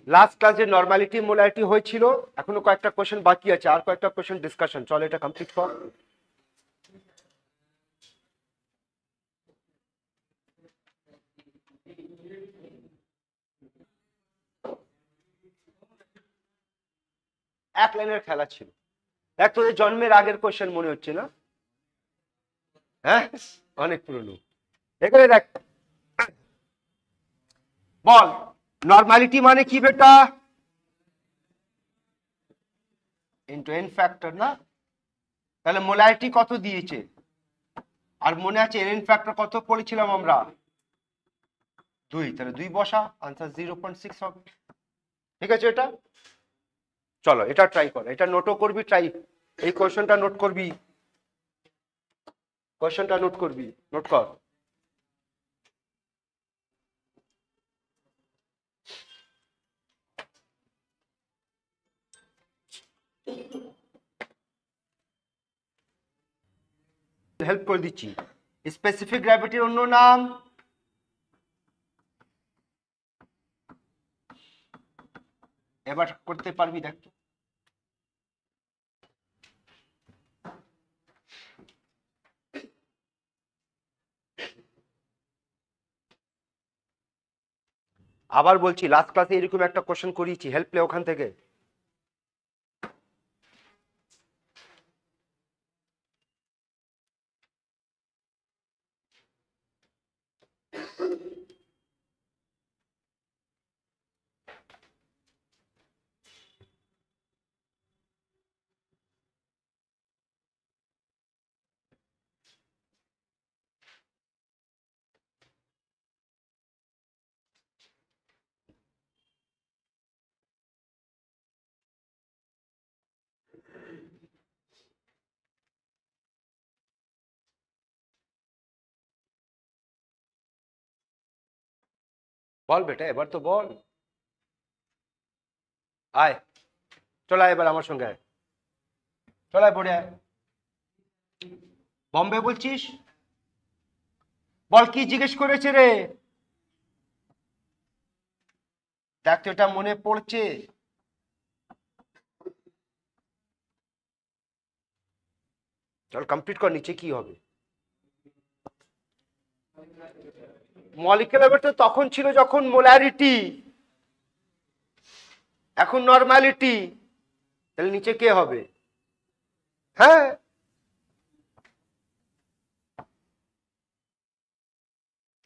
Last ক্লাসে normality molarity হয়েছিল, এখনো কয়েকটা কোশ্চেন বাকি আছে, আর কয়েকটা কোশ্চেন ডিসকাশন, চল এটা কমপ্লিট কর। এক লাইনের খেলা ছিল। দেখ তোদের জন্মের আগের কোশ্চেন মনে হচ্ছে না? হ্যাঁ, অনেক পুরনো। এখানে দেখ, বল নরমালিটি মানে কি বেটা? ইনটু এন ফ্যাক্টর না? তাহলে মোলারিটি কত দিয়েছে? আর মনে আছে এন ফ্যাক্টর কত পড়েছিলাম আমরা? 2, তাহলে 2 বসা, আনসার 0.6 হবে। ঠিক আছে, এটা চলো এটা ট্রাই কর, এটা নোটও করবি, ট্রাই এই কোশ্চেনটা নোট করবি, কোশ্চেনটা নোট করবি, নোট কর। হেল্প করে দিচ্ছি। স্পেসিফিক গ্র্যাভিটির অন্য নাম এবার করতে পারবি, দেখ তো। আবার বলছি, লাস্ট ক্লাসে এরকম একটা কোশ্চেন করিয়েছি, হেল্প লে ওখান থেকে। বল বেটা, এবার তো বল, আয় চল, আয় এবার আমার সঙ্গে আয়, চল আয়, পড়ে আয়। বম্বে বলছিস? বল কি জিজ্ঞেস করেছে রে? দেখ তো এটা মনে পড়ছে? চল কমপ্লিট কর, নিচে কি হবে? মলিকুলার ওয়েট তো তখন ছিল যখন মোলারিটি, এখন নরমালিটি, তাহলে নিচে কে হবে? হ্যাঁ,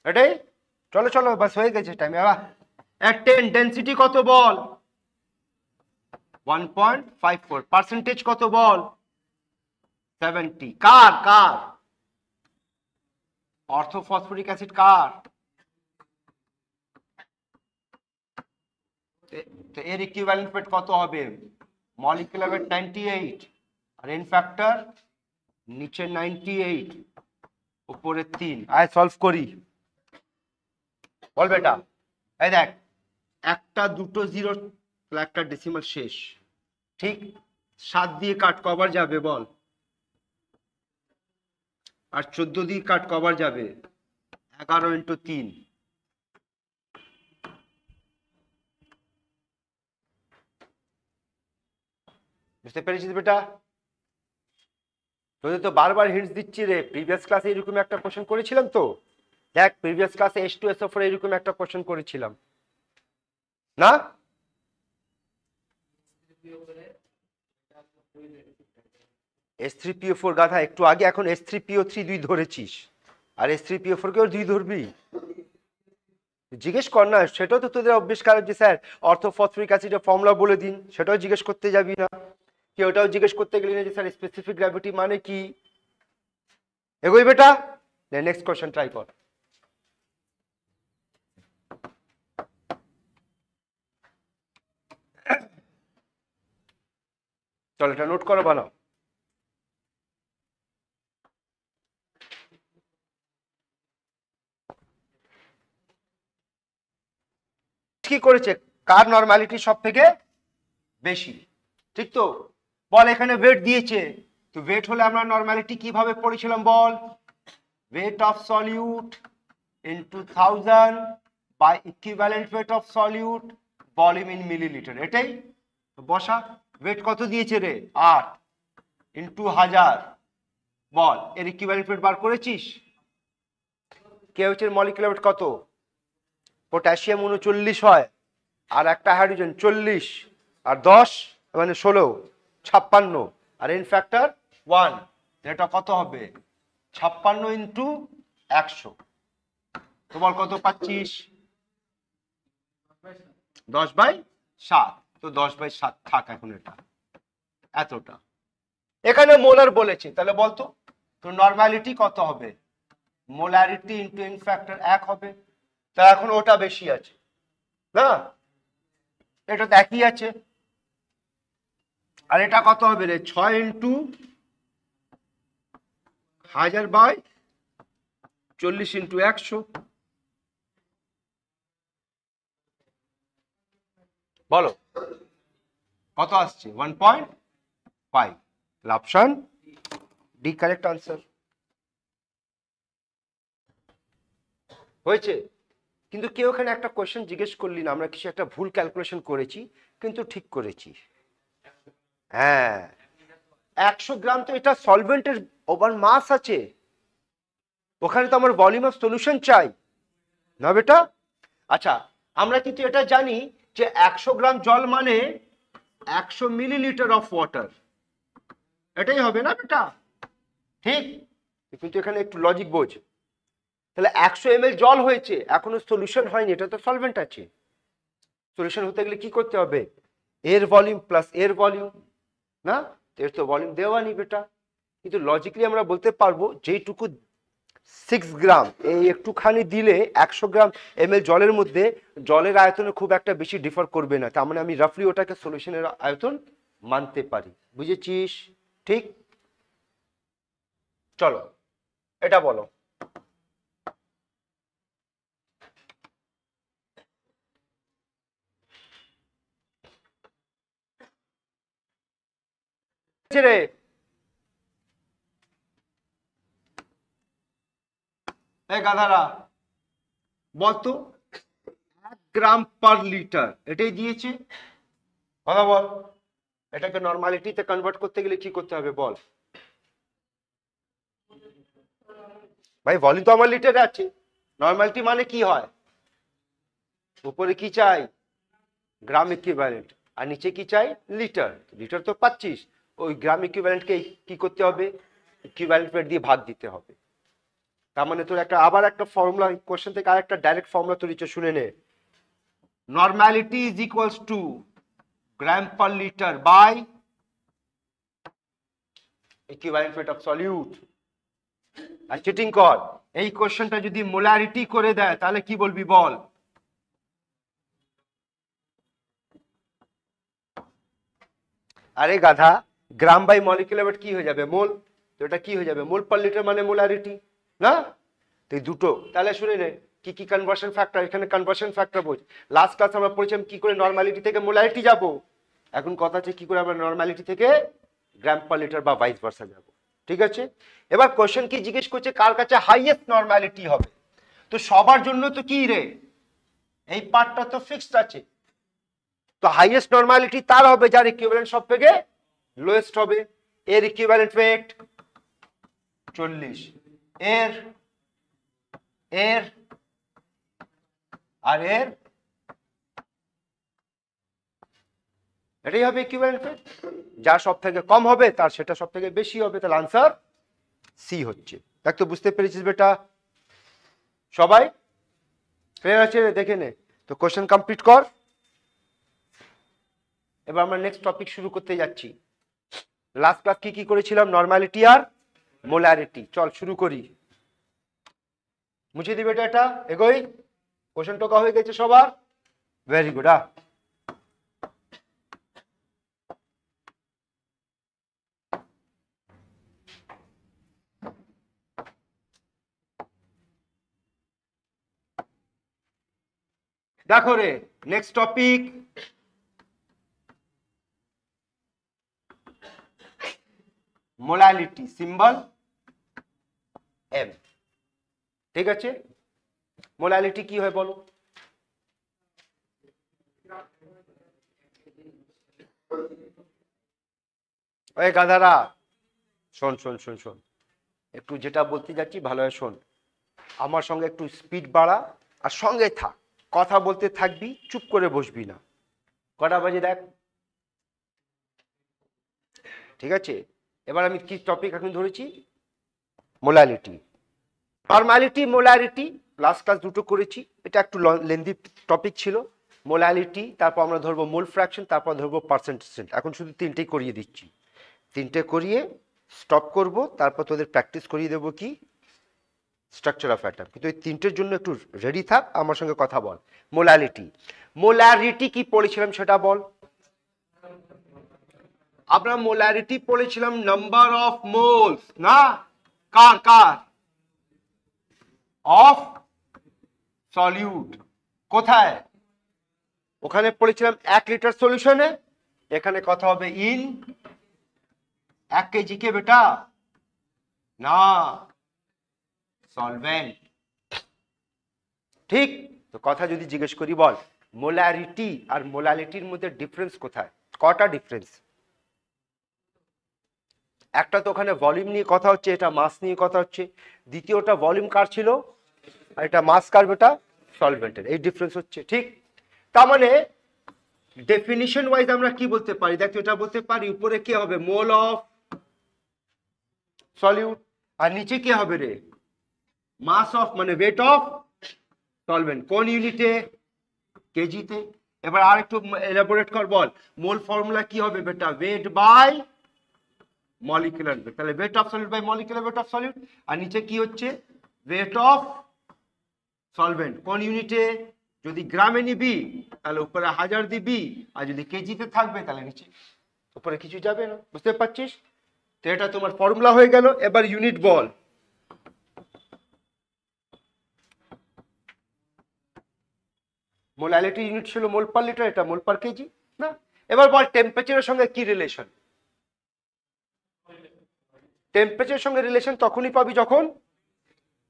এটাই। চলো চলো, বাস হয়ে গেছে টাইম। এবার এর 10 ডেনসিটি কত বল? 1.54। পার্সেন্টেজ কত বল? 70। কার কার? অর্থোফসফরিক অ্যাসিড কার? তো এর ইকুইভ্যালেন্ট ওয়েট কত হবে? মলিকুলার ওয়েট 98, আর এন ফ্যাক্টর নিচে 98, উপরে 3। আয় সলভ করি, বল বেটা। এই দেখ, একটা দুটো জিরো, একটা ডেসিমাল শেষ, ঠিক? 7 দিয়ে কাট কভার যাবে বল, আর 14 দিয়ে কাট কভার যাবে, 11 ইন্টু 3। বুঝতে পেরেছিস বেটা? তোদের তো বারবার হিন্টস দিচ্ছি রে, প্রিভিয়াস ক্লাসে এরকম একটা কোশ্চেন করেছিলাম তো। দেখ প্রিভিয়াস ক্লাসে H2SO4 এরকম একটা কোশ্চেন করেছিলাম না? H3PO4 গাধা, একটু আগে এখন H3PO3 দুই ধরেছিস, আর H3PO4 কেও দুই ধরবি? জিজ্ঞেস কর না, সেটাও তো তোদের অভ্যেস খারাপ যে স্যার অর্থোফসফরিক অ্যাসিডের ফর্মুলা বলে দিন, সেটাও জিজ্ঞেস করতে যাবি না। কি ওটাও জিজ্ঞেস করতে গেলি না যে স্যার স্পেসিফিক গ্র্যাভিটি মানে কি? এগোই বেটা, নেক্সট কোশ্চেন ট্রাই কর। চল এটা নোট করো ভালো। কি করেছে? কার নরমালিটি সব থেকে বেশি, ঠিক তো? বল এখানে ওয়েট দিয়েছে, তো ওয়েট হলে আমরা নরমালিটি কিভাবে পড়েছিলাম বল? Weight of solute into 1000 by equivalent weight of solute volume in millilitre, এটাই বসা। ওয়েট কত দিয়েছে রে? 8 ইন্টু 1000, বল এর ইকুইভ্যালেন্ট ওয়েট বার করেছিস? KOH এর মলিকুলার ওয়েট কত? পটাশিয়াম 39 হয়, আর একটা হাইড্রোজেন 40, আর 10 মানে 16, 56, আর এন ফ্যাক্টর 1, এটা কত হবে? 56 ইন্টু 100। তোমার কত পাচ্ছিস? 10/7। তো 10/7 থাক এখন, এটা এতটা। এখানে মোলার বলেছে, তাহলে বলতো তো নরমালিটি কত হবে? মোলারিটি ইন্টু এন ফ্যাক্টর 1 হবে। তা এখন ওটা বেশি আছে না, এটা তো একই আছে। আর এটা কত হবে রে? 6 ইন্টু 1000/40 ইন্টু 100। বলো কত আসছে? 1.5। অপশন ডি কারেক্ট আনসার হয়েছে। কিন্তু কেউ এখানে একটা কোয়েশ্চেন জিজ্ঞেস করলি না, আমরা কিছু একটা ভুল ক্যালকুলেশন করেছি কিন্তু ঠিক করেছি। হ্যাঁ, 100 গ্রাম তো এটা সলভেন্টের ওভার মাস আছে, ওখানে তো আমার ভলিউম অফ সলিউশন চাই না বেটা। আচ্ছা, আমরা কিন্তু এটা জানি যে 100 গ্রাম জল মানে 100 মিলিলিটার অফ ওয়াটার, এটাই হবে না বেটা? ঠিক, কিন্তু এখানে একটু লজিক বোঝ। তাহলে 100 ml জল হয়েছে, এখনো সলিউশন হয়নি, এটা তো সলভেন্ট আছে। সলিউশন হতে গেলে কি করতে হবে? এর ভলিউম প্লাস এর ভলিউম, না? এর তো ভলিউম দেওয়া নেই বেটা। কিন্তু লজিক্যালি আমরা বলতে পারবো যেইটুকু 6 গ্রাম, এই একটুখানি দিলে 100 গ্রাম ml জলের মধ্যে জলের আয়তনে খুব একটা বেশি ডিফার করবে না, তার মানে আমি রাফলি ওটাকে সলিউশনের আয়তন মানতে পারি। বুঝেছিস? ঠিক, চলো এটা বলো। রে এই গাধারা বলতো 1 গ্রাম পার লিটার এটাই দিয়েছে, কথা বল। এটাকে নরমালিটিতে কনভার্ট করতে গেলে কি করতে হবে বল ভাই? ভলিউম তো আমার লিটারে আছে, নরমালিটি মানে কি হয়? উপরে কি চাই? গ্রাম ইকুইভ্যালেন্ট, আর নিচে কি চাই? লিটার। লিটার তো পাচ্ছিস, ওই গ্রাম ইকুইভ্যালেন্টকে কি করতে হবে? ইকুইভ্যালেন্ট ওয়েট দিয়ে ভাগ দিতে হবে। তার মানে তোর একটা আবার একটা ফর্মুলা কোশ্চেন থেকে আরেকটা ডাইরেক্ট ফর্মুলা তৈরি হচ্ছে, শুনে নে। Normality is equals to gram per litre by equivalent weight of solute. আর চিটিং কর, এই কোশ্চেনটা যদি মোলারিটি করে দেয় তাহলে কি বলবি বল? আরে গাধা, গ্রাম বাই মলিকুলার ওয়েট কি হয়ে যাবে? মোল। তো এটা কি হয়ে যাবে? মোল পার লিটার মানে মোলারিটি, না? তো এই দুটো তাহলে শুনে নে কি কি কনভার্সন ফ্যাক্টর, এখানে কনভার্সন ফ্যাক্টর বোঝ। লাস্ট ক্লাস আমরা পড়েছিলাম কি করে নরমালিটি থেকে মোলারিটি যাব, এখন কথা হচ্ছে কি করে আমরা নরমালিটি থেকে গ্রাম পার লিটার বা ভাইস ভার্সা যাব। ঠিক আছে, এবার কোশ্চেন কি জিজ্ঞেস করছে? কার কাছে হাইয়েস্ট নরমালিটি হবে? তো সবার জন্য তো কি রে, এই পার্টটা তো ফিক্সড আছে, তো হাইয়েস্ট নরমালিটি তার হবে যার ইকুইভ্যালেন্ট সব থেকে লোয়েস্ট হবে। এর ইকুইভ্যালেন্ট ওয়েট 40, এর এর আর এর, এটাই হবে ইকুইভ্যালেন্ট ওয়েট। যা সব থেকে কম হবে তার সেটা সব থেকে বেশি হবে, তাহলে আনসার সি হচ্ছে। দেখ তো, বুঝতে পেরেছিস বেটা? সবাই ক্লিয়ার আছে? দেখে নে তো, কোশ্চেন কমপ্লিট কর। এবার আমরা নেক্সট টপিক শুরু করতে যাচ্ছি। লাস্ট ক্লাস কি কি করেছিলাম? নরমালিটি আর মোলারিটি। চল শুরু করি। মুছে দিবে এটা, এগোই। কোশ্চেন টোকা হয়ে গেছে সবার? Very good. দেখো রে, next topic molarity, symbol M. ঠিক আছে, মোলারিটি কি হয় বলো? ওই গাধারা শোন শোন শোন শোন, একটু যেটা বলতে যাচ্ছি ভালোভাবে শোন, আমার সঙ্গে একটু স্পিড বাড়া আর সঙ্গে থাক, কথা বলতে থাকবি, চুপ করে বসবি না। কটা বাজে দেখ, ঠিক আছে? এবার আমি কি টপিক এখন ধরেছি? Molality, normality, molarity, last class দুটো করেছি, এটা একটু লেন্দি টপিক ছিল। মোলালিটি, তারপর আমরা ধরবো মোল ফ্র্যাকশন, তারপর ধরবো পার্সেন্টেজ। এখন শুধু তিনটেই করিয়ে দিচ্ছি, তিনটে করিয়ে স্টপ করব, তারপর তোদের প্র্যাকটিস করিয়ে দেবো কি স্ট্রাকচার অফ অ্যাটম। কিন্তু এই তিনটের জন্য একটু রেডি থাক, আমার সঙ্গে কথা বল। মোলালিটি, মোলারিটি কি পড়েছিলাম সেটা বল। আমরা মোলারিটি পড়েছিলাম নাম্বার অফ মোলস, না? কার কার? Of solute. কোথায়? ওখানে পড়েছিলাম 1 লিটার সলিউশনে, এখানে কথা হবে ইন 1 কেজি কে বেটা, না সলভেন্ট। ঠিক তো? কথা যদি জিজ্ঞেস করি বল মোলারিটি আর মোলালিটির মধ্যে ডিফারেন্স কোথায়? কটা ডিফারেন্স? একটা তো ওখানে ভলিউম নিয়ে কথা হচ্ছে, এটা মাস নিয়ে কথা হচ্ছে। দ্বিতীয়টা ভলিউম কার ছিল আর এটা মাস কার বেটা, সলভেন্টের। এই ডিফারেন্স হচ্ছে, ঠিক? তার মানে ডেফিনিশন ওয়াইজ আমরা কি বলতে পারি? দেখো এটা বলতে পারি, উপরে কি হবে মোল অফ সলিউট, আর নিচে কি হবে রে মাস অফ, মানে ওয়েট অফ সলভেন্ট। কোন ইউনিটে? কেজিতে। এবার আর একটু এলাবোরেট কর, বল মোল ফর্মুলা কি হবে বেটা? Weight by molecular weight. তাহলে weight of solute by molecular weight of solute. আর নিচে কি হচ্ছে? Weight of solvent. কোন ইউনিটে? যদি গ্রামে নিবি তাহলে উপরে 1000 দিবি, আর যদি কেজিতে থাকবে তাহলে নিচে, উপরে কিছু যাবে না। বুঝতে পারছিস? তো এটা তোমার ফর্মুলা হয়ে গেল। এবার ইউনিট বল। মোলালিটি ইউনিট ছিল মোল পার লিটার, এটা মোল পার কেজি না? এবার বল টেম্পারেচারের সঙ্গে কি রিলেশন? টেম্পারেচারের সঙ্গে রিলেশন তখনই পাবি যখন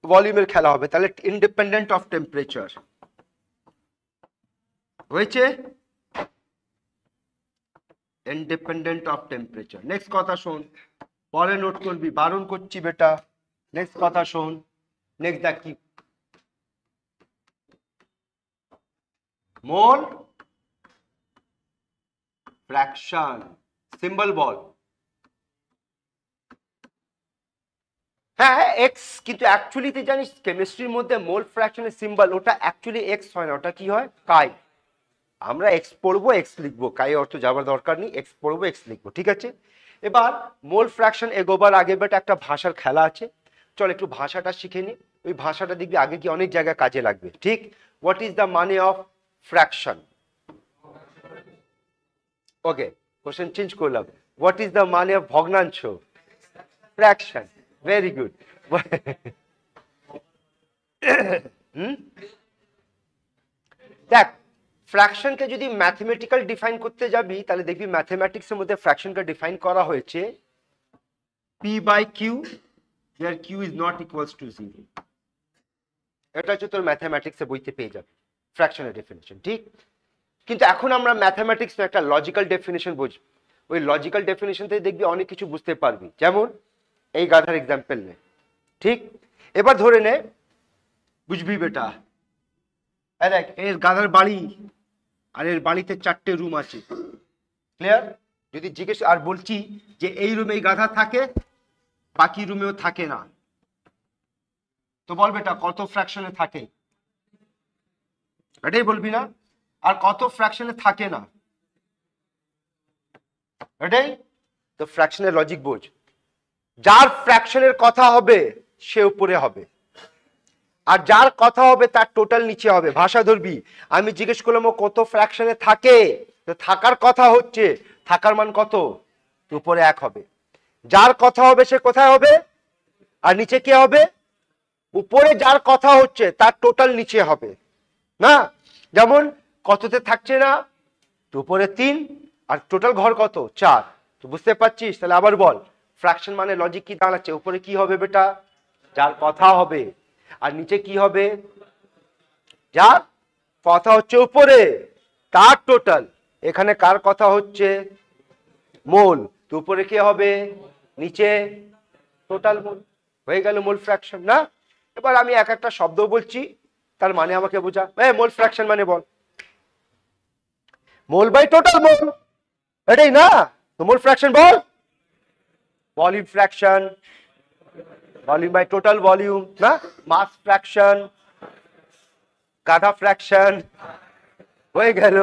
ভলিউমের খেলা হবে। তাহলে ইন্ডিপেন্ডেন্ট অফ টেম্পারেচার হয়েছে, ইন্ডিপেন্ডেন্ট অফ টেম্পারেচার। নেক্সট কথা শোন, পরে নোট করবি, বারণ করছি বেটা। নেক্সট কথা শোন, নেক্সট দেখ কি মোল ফ্র্যাকশন। সিম্বল বল। হ্যাঁ এক্স, কিন্তু অ্যাকচুয়ালি তুই জানিস কেমিস্ট্রির মধ্যে মোল ফ্র্যাকশনের সিম্বল ওটা অ্যাকচুয়ালি এক্স হয় না, ওটা কি হয়? কাই। আমরা এক্স পড়বো এক্স লিখবো, কাই অর্থ যাবার দরকার নেই, এক্স পড়বো এক্স লিখবো, ঠিক আছে? এবার মোল ফ্র্যাকশন এগোবার আগে বেটা একটা ভাষার খেলা আছে, চল একটু ভাষাটা শিখে নি। ওই ভাষাটা দেখবি আগে কি অনেক জায়গায় কাজে লাগবে, ঠিক? হোয়াট ইজ দ্য মানে of fraction? Okay, question change করলাম। হোয়াট ইজ দ্য মানে অফ ভগ্নাংশ? ফ্র্যাকশন। Very good. দেখ ফ্র্যাকশনকে যদি ম্যাথমেটিক্যাল ডিফাইন করতে যাবি তাহলে দেখবি ম্যাথমেটিক্সের মধ্যে ফ্র্যাকশনকে ডিফাইন করা হয়েছে P by Q where q is not equals to 0। এটা হচ্ছে তোর ম্যাথমেটিক্সের বইতে পেয়ে যাবে ফ্র্যাকশনের ডেফিনিশন, ঠিক? কিন্তু এখন আমরা ম্যাথমেটিক্স একটা লজিক্যাল ডেফিনিশন বুঝি। ওই লজিক্যাল ডেফিনিশন থেকে দেখবি অনেক কিছু বুঝতে পারবি। যেমন এই গাধার এক্সাম্পল নে, ঠিক? এবার ধরে নে, বুঝবি বেটা, দেখ এর গাধার বাড়ি আর এর বাড়িতে 4টে রুম আছে, ক্লিয়ার? যদি জিজ্ঞেস আর বলছি যে এই রুমে এই গাধা থাকে, বাকি রুমেও থাকে না, তো বল বেটা কত ফ্র্যাকশনে থাকে? এটাই বলবি না? আর কত ফ্র্যাকশনে থাকে না, এটাই তো ফ্র্যাকশনের লজিক বোঝ। যার ফ্র্যাকশনের কথা হবে সে উপরে হবে, আর যার কথা হবে তার টোটাল নিচে হবে। ভাষা ধরবি, আমি জিজ্ঞেস করলাম ও কত ফ্র্যাকশনে থাকে, তো থাকার কথা হচ্ছে, থাকার মান কত? উপরে 1 হবে। যার কথা হবে সে কোথায় হবে? আর নিচে কি হবে? উপরে যার কথা হচ্ছে তার টোটাল নিচে হবে না? যেমন কততে থাকছে না, তো উপরে 3 আর টোটাল ঘর কত? 4। তো বুঝতে পারছিস? তাহলে আবার বল ফ্র্যাকশন মানে লজিক কি দাঁড়াচ্ছে? উপরে কি হবে বেটা? যার কথা হবে, আর নিচে কি হবে? যার কথা হচ্ছে উপরে তার টোটাল। এখানে কার কথা হচ্ছে? মোল, তো উপরে কি হবে, নিচে টোটাল মোল, হয়ে গেল মোল ফ্র্যাকশন না। এবার আমি এক একটা শব্দ বলছি, তার মানে আমাকে বোঝা। মোল ফ্র্যাকশন মানে বল, মোল বাই টোটাল মোল, এটাই না? তো মোল ফ্র্যাকশন বল, volume fraction, volume by total volume না, মাস ফ্র্যাকশন, গাধা ফ্র্যাকশন, হয়ে গেল।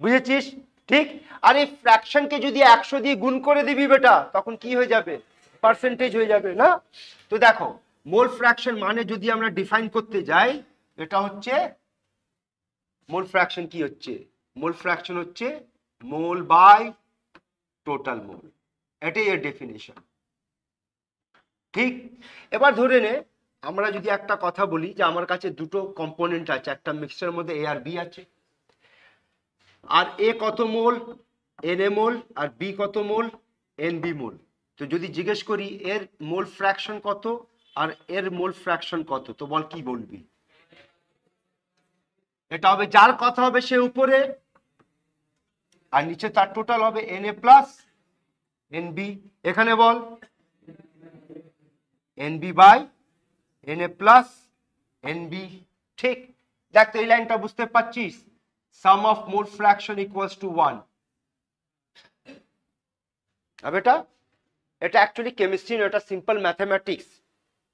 বুঝেছিস? ঠিক। আর এই ফ্র্যাকশনকে যদি 100 দিয়ে গুণ করে দিবি বেটা, তখন কি হয়ে যাবে, পার্সেন্টেজ হয়ে যাবে না। তো দেখো মোল ফ্র্যাকশন মানে যদি আমরা ডিফাইন করতে যাই, এটা হচ্ছে মোল ফ্র্যাকশন কি হচ্ছে, মোল ফ্র্যাকশন হচ্ছে মোল বাই টোটাল মোল, এটাই এর ডেফিনেশন। ঠিক। এবার ধরে নে আমরা যদি একটা কথা বলি যে আমার কাছে দুটো কম্পোনেন্ট আছে, একটা মিক্সচারের মধ্যে এ আর বি আছে, আর এ কত মোল, N A mole, R B কত মোল, এন বি মোল। তো যদি জিজ্ঞেস করি এর মোল ফ্র্যাকশন কত আর এর মোল ফ্র্যাকশন কত, তো বল কি বলবি? এটা হবে যার কথা হবে সে উপরে, আর নিচে তার টোটাল হবে N A plus N B. এখানে বল N B by N A plus N B. ঠিক। দেখ তো এই লাইনটা বুঝতে পারছিস, sum of mole fraction equals to 1। এটা এটা অ্যাকচুয়ালি কেমিস্ট্রি নয়, এটা সিম্পল ম্যাথমেটিক্স।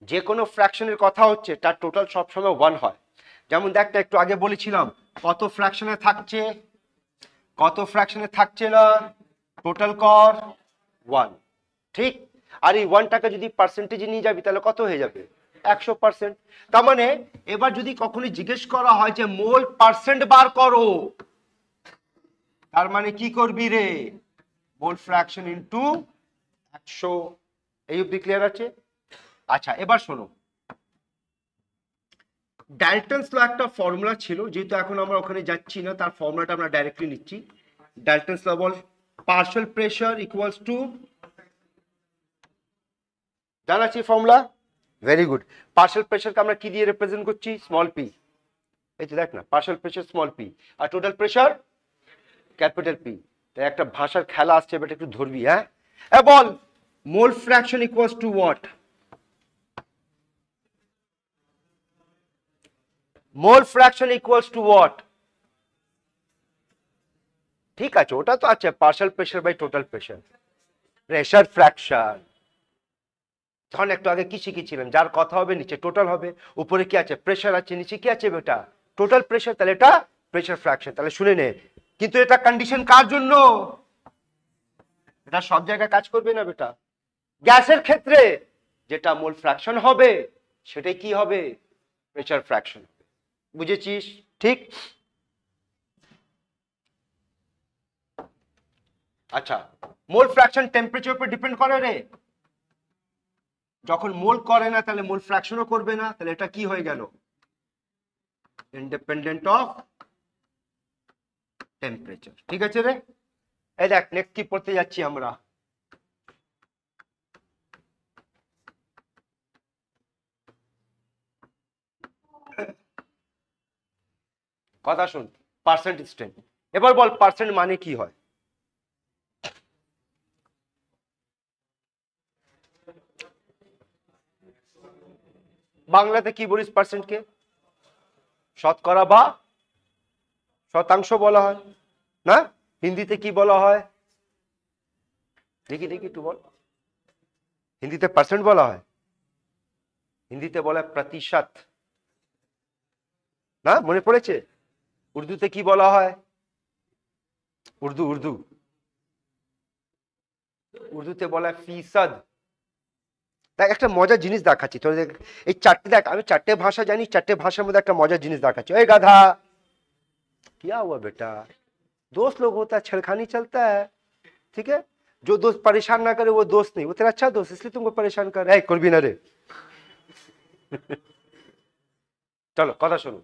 যে কোনো ফ্র্যাকশনের কথা হচ্ছে তার টোটাল সবসময় 1 হয়। যেমন দেখ তো একটু আগে বলেছিলাম কত ফ্র্যাকশনে থাকছে, কত ফ্র্যাকশনে থাকছে না, টোটাল কর 1। ঠিক। আর এই 1টাকে যদি পার্সেন্টেজে নিয়ে যাবি তাহলে কত হয়ে যাবে, 100%। তার মানে এবার যদি কখনো জিজ্ঞেস করা হয় যে মোল পার্সেন্ট বার করো, তার মানে কি করবি রে, মোল ফ্র্যাকশন ইনটু 100। এই অবধি ক্লিয়ার আছে? আচ্ছা এবার শোনো, ডাল্টনস ল একটা ফর্মুলা ছিল, যেহেতু এখন আমরা ওখানে যাচ্ছি না, তার ফর্মুলাটা আমরা ডাইরেক্টলি নিচ্ছি। ডাল্টনস ল বল, পার্শিয়াল প্রেসার ইকুয়ালস টু, জানা আছে ফর্মুলা? Very good. পার্শিয়াল প্রেসারকে আমরা কি দিয়ে রিপ্রেজেন্ট করছি, স্মল পি। এই তো দেখ না, পার্শিয়াল প্রেসার স্মল পি, আর টোটাল প্রেসার ক্যাপিটাল পি। তাই একটা ভাষার খেলা আসছে, বেটা একটু ধরবি। হ্যাঁ বল, mole fraction equals to what? Mole fraction equals to what? ঠিক আছে, ওটা তো আছে, partial pressure by total pressure, pressure fraction. তখন একটু আগে কি শিখেছিলাম, যার কথা হবে নিচে টোটাল হবে, উপরে কি আছে, প্রেসার আছে, নিচে কি আছে বেটা, টোটাল প্রেসার, তাহলে এটা প্রেসার ফ্র্যাকশন। তাহলে শুনে নে, কিন্তু এটা কন্ডিশন কার জন্য, এটা সব জায়গায় কাজ করবে না বেটা। গ্যাসের ক্ষেত্রে যেটা মোল ফ্র্যাকশন হবে সেটাই কি হবে, প্রেসার ফ্র্যাকশন। বুঝেছিস? ঠিক। আচ্ছা, মোল ফ্র্যাকশন টেম্পারেচার উপর ডিপেন্ড করে রে। যখন মোল করে না তাহলে মোল ফ্র্যাকশনও করবে না, তাহলে এটা কি হয়ে গেল, ইন্ডিপেন্ডেন্ট অফ টেম্পারেচার। ঠিক আছে রে? এই দেখ নেক্সট কি পড়তে যাচ্ছি আমরা, কথা শুন, পার্সেন্ট স্ট্রেন। এবার বল পার্সেন্ট মানে কি হয়? বাংলাতে কি বলিস পার্সেন্টকে? শতকরা বা শতাংশ বলা হয় না? হিন্দিতে কি বলা হয়, দেখি দেখি একটু বল। হিন্দিতে পার্সেন্ট বলা হয়, হিন্দিতে বলা প্রতিশত না, মনে পড়েছে? উর্দুতে কি বলা হয়, উর্দু উর্দু উর্দুতে বলা ফিসদ। দেখ একটা মজার জিনিস দেখাচ্ছি তোর, এই চারটে দেখ, আমি চারটে ভাষা জানি, চারটে ভাষার মধ্যে একটা মজার জিনিস দেখাচ্ছি। ওই গাধা, क्या हुआ बेटा, दोस्त लोग होता है, छेड़खानी चलता है, ठीक है, जो दोस्त परेशान ना करे वो दोस्त नहीं, वो तेरा अच्छा दोस्त, इसलिए तुमको परेशान कर रहा है, करबी ना रे। চলো কথা শুনো।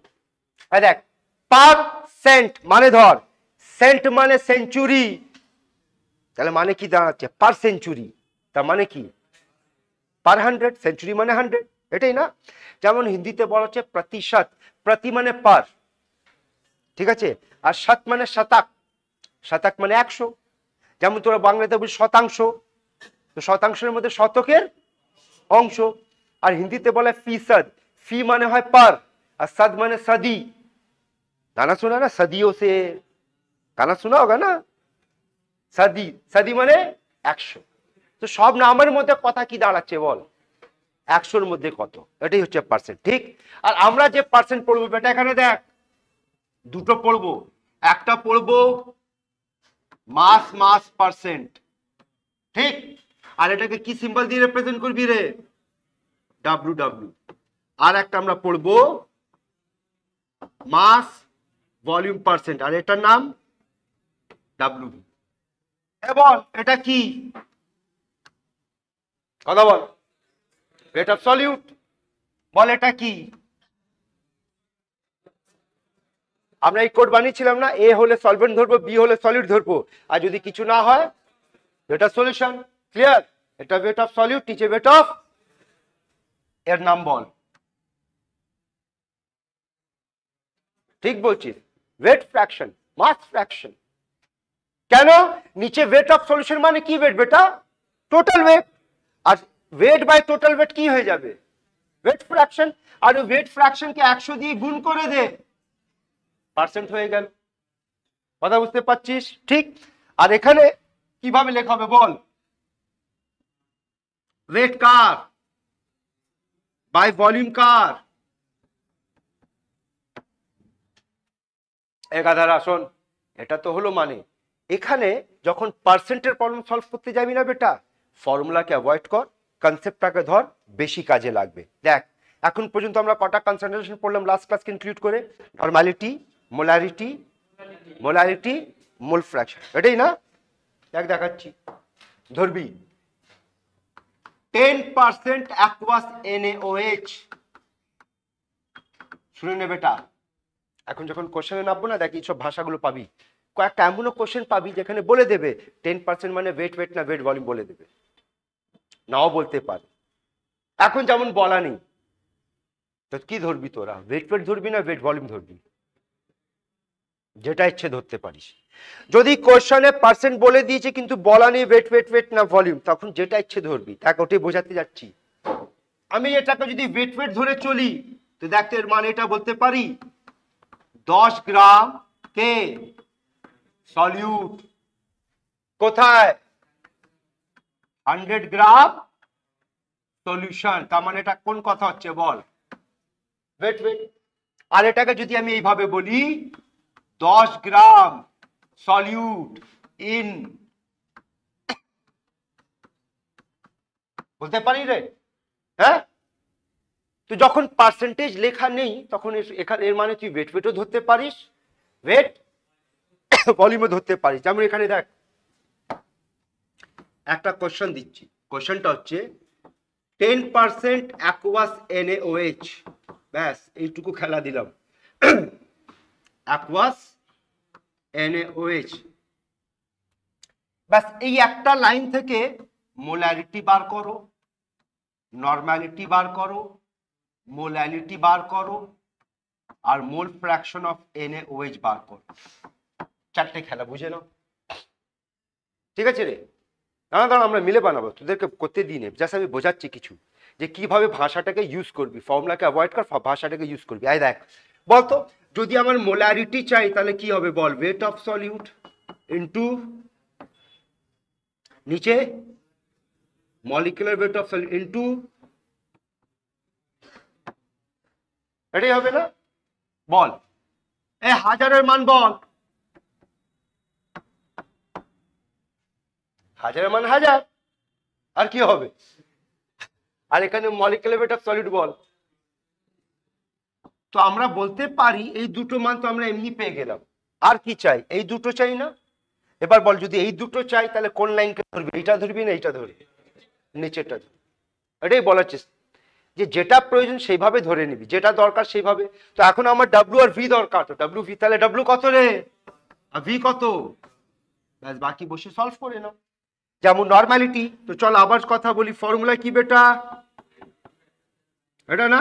এই দেখ, পারসেন্ট মানে ধর, সেন্ট মানে সেঞ্চুরি, তাহলে মানে কি দাঁড়াচ্ছে, পার সেঞ্চুরি, তার মানে কি পার 100, সেঞ্চুরি মানে 100, এটাই না? যেমন হিন্দিতে বলা হচ্ছে প্রতিশত, প্রতি মানে পার, ঠিক আছে, আর শত মানে শতক, শতক মানে 100। যেমন তোরা বাংলাতে বলি শতাংশ, তো শতাংশের মধ্যে শতকের অংশ, আর হিন্দিতে বলে ফিসদ, ফি মানে হয় পার আর सद মানে सदी। गाना सुना ना सदियों से, गाना सुना होगा ना, सदी, सदी মানে 100। তো সব নামের মধ্যে কথা কি দাঁড়াচ্ছে বল, 100-র মধ্যে কত, এটাই হচ্ছে পার্সেন্ট, ঠিক। আর আমরা যে পার্সেন্ট পড়বো বেটা, এখানে দেখ দুটো পড়বো, একটা পড়বো মাস মাস পার্সেন্ট, ঠিক, আর এটাকে কি সিম্বল দিয়ে রিপ্রেজেন্ট করবি রে, ডাব্লিউ ডাব্লিউ। আর একটা আমরা পড়বো মাস ভলিউম পার্সেন্ট, আর এটার নাম ডাব্লিউ। বল এটা কি, কথা বল, রেট অফ সলিউট, বল এটা কি। আমরা এই কোড বানিয়েছিলাম না, এ হলে সলভেন্ট ধরবো, বি হলে সলিউট ধরবো, আর যদি কিছু না হয় রেট অফ সলিউশন, ক্লিয়ার। এটা রেট অফ সলিউট, নিচে রেট অফ, এর নাম বল, ঠিক বলছিস, ওয়েট ফ্র্যাকশন, মাস ফ্র্যাকশন। কেন, নিচে ওয়েট অফ সলিউশন মানে কি ওয়েট বেটা, টোটাল ওয়েট, আর ওয়েট বাই টোটাল ওয়েট কি হয়ে যাবে, ওয়েট ফ্র্যাকশন, আর ওয়েট ফ্র্যাকশনকে 100 দিয়ে গুণ করে দে, পার্সেন্ট হয়ে গেল। কথা বুঝতে পারছিস, ঠিক। আর এখানে কিভাবে লেখা হবে বল, ওয়েট কার বাই ভলিউম কার, একাধারে আসুন, এটা তো হলো মানে। এখানে যখন পার্সেন্টের প্রবলেম সলভ করতে যাবি না বেটা, ফর্মুলাকে অ্যাভয়েড কর, কনসেপ্টটাকে ধর, বেশি কাজে লাগবে। দেখ এখন পর্যন্ত আমরা কটা কনসেন্ট্রেশন পড়লাম লাস্ট ক্লাসকে ইনক্লুড করে, নরমালিটি, মোলারিটি, মোলারিটি, মোল ফ্র্যাকশন, এটাই না। দেখ দেখাচ্ছি, ধরবি 10% অ্যাকুয়াস NaOH, শুনে নে বেটা। এখন যখন কোশ্চেনে নামবো না, দেখ এইসব ভাষাগুলো পাবি, কয়েকটা এমনও কোশ্চেন পাবি যেখানে বলে দেবে 10% মানে ওয়েট ওয়েট না ওয়েট ভলিউম বলে দেবে, নাও বলতে পারে। এখন যেমন বলা নেই, তো কি ধরবি তোরা, ওয়েট ওয়েট ধরবি না ওয়েট ভলিউম ধরবি, যেটা ইচ্ছে ধরতে পারিস। যদি কোশ্চেনে পার্সেন্ট বলে দিয়েছে কিন্তু বলা নেই ওয়েট ওয়েট ওয়েট না ভলিউম, তখন যেটা ইচ্ছে ধরবি। দেখ ওটাই বোঝাতে যাচ্ছি। আমি এটাকে যদি ওয়েট ওয়েট ধরে চলি, তো দেখতে এর মানে এটা বলতে পারি 10 গ্রাম কে সলিউট, কোথায় 100 গ্রাম সলিউশন, তার মানে এটা কোন কথা হচ্ছে বল, ওয়েট ওয়েট। আর এটাকে যদি আমি এইভাবে বলি 10 গ্রাম সলিউট ইন, বলতে পারি রে, হ্যাঁ। তো যখন পার্সেন্টেজ লেখা নেই তখন এখানে এর মানে তুই ওয়েট ওয়েটও ধরতে পারিস, ওয়েট ভলিউমও ধরতে পারিস। যেমন এখানে দেখ একটা কোশ্চেন দিচ্ছি, কোশ্চেনটা হচ্ছে 10% অ্যাকুয়াস NaOH, ব্যাস এইটুকু খেলা দিলাম, অ্যাকুয়াস NaOH, ব্যাস এই একটা লাইন থেকে মোলারিটি বার করো, নরমালিটি বার করো, মোলালিটি বার করো, আর মোল ফ্র্যাকশন অফ NaOH বার করো, চারটে খেলা বুঝে নাও, ঠিক আছে রে। দাঁড়া দাঁড়া আমরা মিলে বানাবো, তোদেরকে করতে দিই নে, জাস্ট আমি বোঝাচ্ছি কিছু যে কিভাবে ভাষাটাকে ইউজ করবি, ফর্মুলাকে অ্যাভয়েড কর, ভাষাটাকে ইউজ করবি। আই দেখ বলতো, যদি আমার মোলারিটি চাই তাহলে কি হবে বল, ওয়েট অফ সলিউট ইনটু নিচে molecular weight of solute into, এটাই হবে না বল। এ হাজারের মান বল, হাজারের মান হাজার, আর কি হবে, আর এখানে মলিকুলার ওয়েট অফ সলিড বল। তো আমরা বলতে পারি এই দুটো মান তো আমরা এমনি পেয়ে গেলাম, আর কি চাই, এই দুটো চাই না। এবার বল যদি এই দুটো চাই তাহলে কোন লাইনকে ধরবি, এইটা ধরবি না এইটা ধরবি, নিচেরটা ধরবি। এটাই বলার চেষ্টা, যে যেটা প্রয়োজন সেইভাবে ধরে নিবি, যেটা দরকার সেইভাবে। তো এখন আমার ডাব্লিউ আর ভি দরকার, তো ডাব্লিউ ভি, তাহলে ডাব্লিউ কত রে আর ভি কত, ব্যাস বাকি বসে সলভ করে নাও। যেমন নরমালিটি, তো চল আবার কথা বলি, ফর্মুলা কি বেটা, এটা না,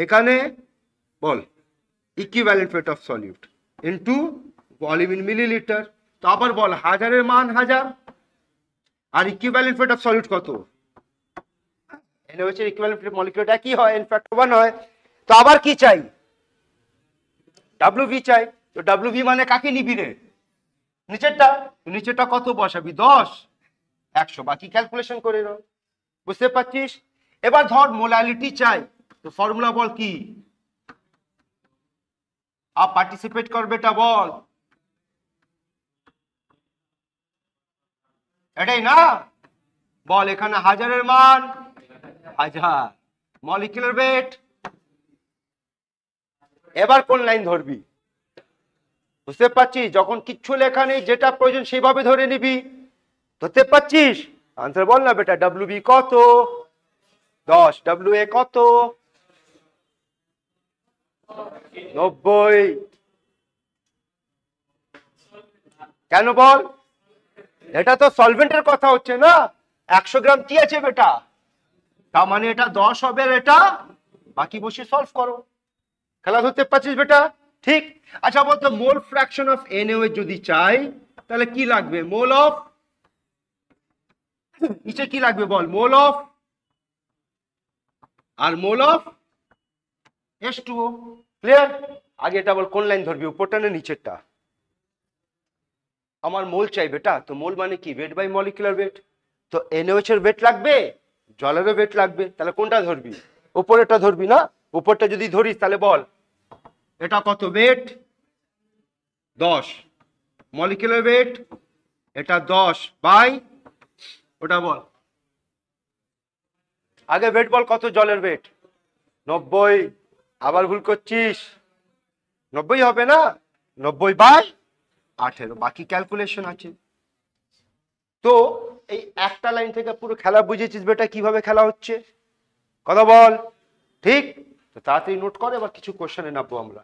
এখানে বল equivalent weight of solute into volume in millilitre. তো আবার বল হাজারের মান হাজার, আর ইকুইভ্যালেন্ট ওয়েট অফ সলিড কত? NaOH এর ইকুইভ্যালেন্ট মলিকিউলটা কি হয়? ইনফ্যাক্ট 1 হয়। তো আবার কি চাই? WV চাই। তো WV মানে কাকে নিবি রে? নিচেরটা। নিচেরটা কত বসাবি? 10 100, বাকি ক্যালকুলেশন করে নাও। বুঝতে পারছিস? এবার ধর মোলালিটি চাই, তো ফর্মুলা বল কি? আর পার্টিসিপেট করবে এটা বল। এটাই না? বল এখানে হাজারের মান 1000, মলিকুলার ওয়েট। এবার কোন লাইন ধরবি? বুঝতে পারছিস? যখন কিচ্ছু লেখা নেই, যেটা প্রয়োজন সেভাবে ধরে নিবি। ধরতে পারছিস? আনসার বল না বেটা। WB কত? 10। WA কত? 90। কেন বল? এটা তো সলভেন্টের কথা হচ্ছে না। 100 গ্রাম কি আছে বেটা? তার মানে এটা 10 হবে, আর এটা বাকি বসে সলভ করো। খেলা ধরতে পারছিস বেটা? ঠিক। আচ্ছা বলতো মোল ফ্র্যাকশন অফ NaOH যদি চাই তাহলে কি লাগবে? মোল অফ, নিচে কি লাগবে বল? মোল অফ আর মোল অফ H2O। ক্লিয়ার? আগে এটা বল, কোন লাইন ধরবি, উপরটা না নিচেরটা? আমার মোল চাই বেটা। তো মোল মানে কি? Weight by molecular weight. তো NaOH এর ওয়েট লাগবে, জলেরও ওয়েট লাগবে, তাহলে কোনটা ধরবি? উপরেরটা ধরবি না? উপরটা যদি ধরিস তাহলে বল এটা কত ওয়েট? 10। মলিকুলার ওয়েট এটা 10 বাই ওটা বল। আগে ওয়েট বল কত? জলের ওয়েট 90। আবার ভুল করছিস। 90 হবে না? 90 বাই 18, বাকি ক্যালকুলেশন আছে। তো এই একটা লাইন থেকে পুরো খেলা বুঝেছিস বেটা, কিভাবে খেলা হচ্ছে? কথা বল। ঠিক? তো তাড়াতাড়ি নোট করে, এবার কিছু কোশ্চেনে নামবো আমরা।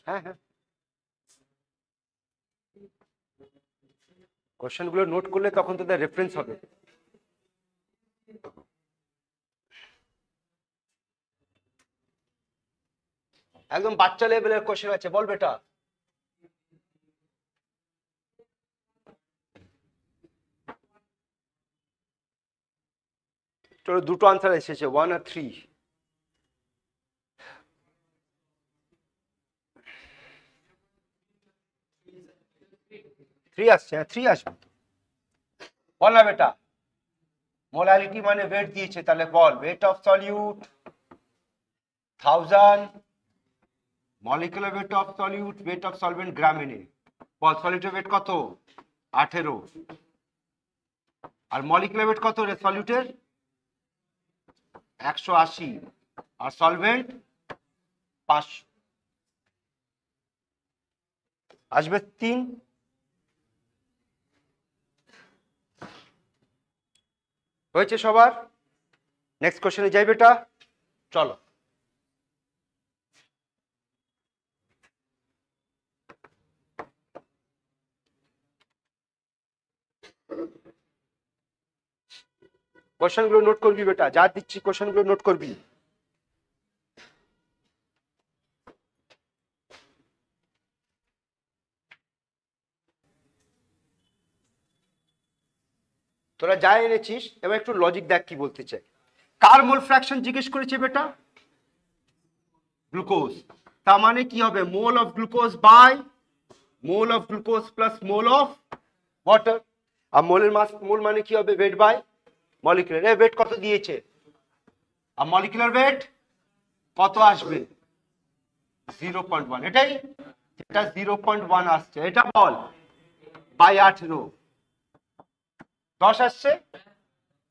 হ্যাঁ হ্যাঁ, কোশ্চেন গুলো নোট করলে তখন তোদের রেফারেন্স হবে। একদম বাচ্চা লেভেলের কোশ্চেন আছে, বল বেটা। তোর দুটো আনসার এসেছে, 1 আর 3। 3 আসছে? হ্যাঁ 3 আসবে। বল না বেটা। মোলালিটি মানে ওয়েট দিয়েছে, তাহলে বল weight of solute 1000, molecular weight of solute, weight of solvent গ্রামে নে। বল সলিউটের ওয়েট কত? 18। আর মলিকুলার ওয়েট কত রে সলিউটের? 180। আর সলভেন্ট 500। আসবে 3। হয়েছে সবার? নেক্সট কোশ্চেনে যাই বেটা, চলো। কোশ্চেন গুলো নোট করবি বেটা, যা দিচ্ছি কোশ্চেন গুলো নোট করবি। তোরা যা এনেছিস এবার একটু লজিক দেখ কি বলতে চাই। কার মোল ফ্র্যাকশন জিজ্ঞেস করেছে বেটা? গ্লুকোজ। তার মানে কি হবে? Mole of glucose by mole of glucose plus mole of water. আর মোলের মাস, মোল মানে কি হবে? Weight by molecular. এর ওয়েট কত দিয়েছে? আর মলিকুলার ওয়েট কত আসবে? 0.1। এটাই, এটা 0.1 আসছে। এটা বল বাই 18, 10 আসছে।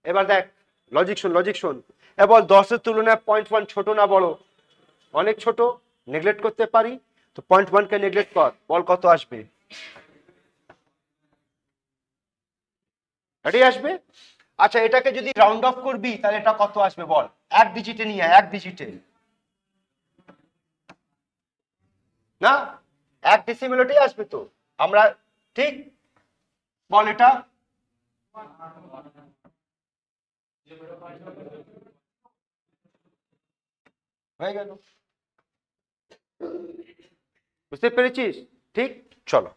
এবার দেখ লজিক শোন, লজিক শোন। এবার 10-এর তুলনায় 0.1 ছোট না বড়? অনেক ছোট, নেগলেক্ট করতে পারি। তো 0.1 কে নেগলেক্ট কর, বল কত আসবে? এটাই আসবে। আচ্ছা এটাকে যদি রাউন্ড অফ করবি তাহলে এটা কত আসবে বল? এক ডিজিটে নিয়ে, এক ডিজিটে না। এক ডেসিমেলটাই আসবে তো, আমরা ঠিক বল এটা হয়ে গেল, বুঝতে পেরেছিস? ঠিক, চলো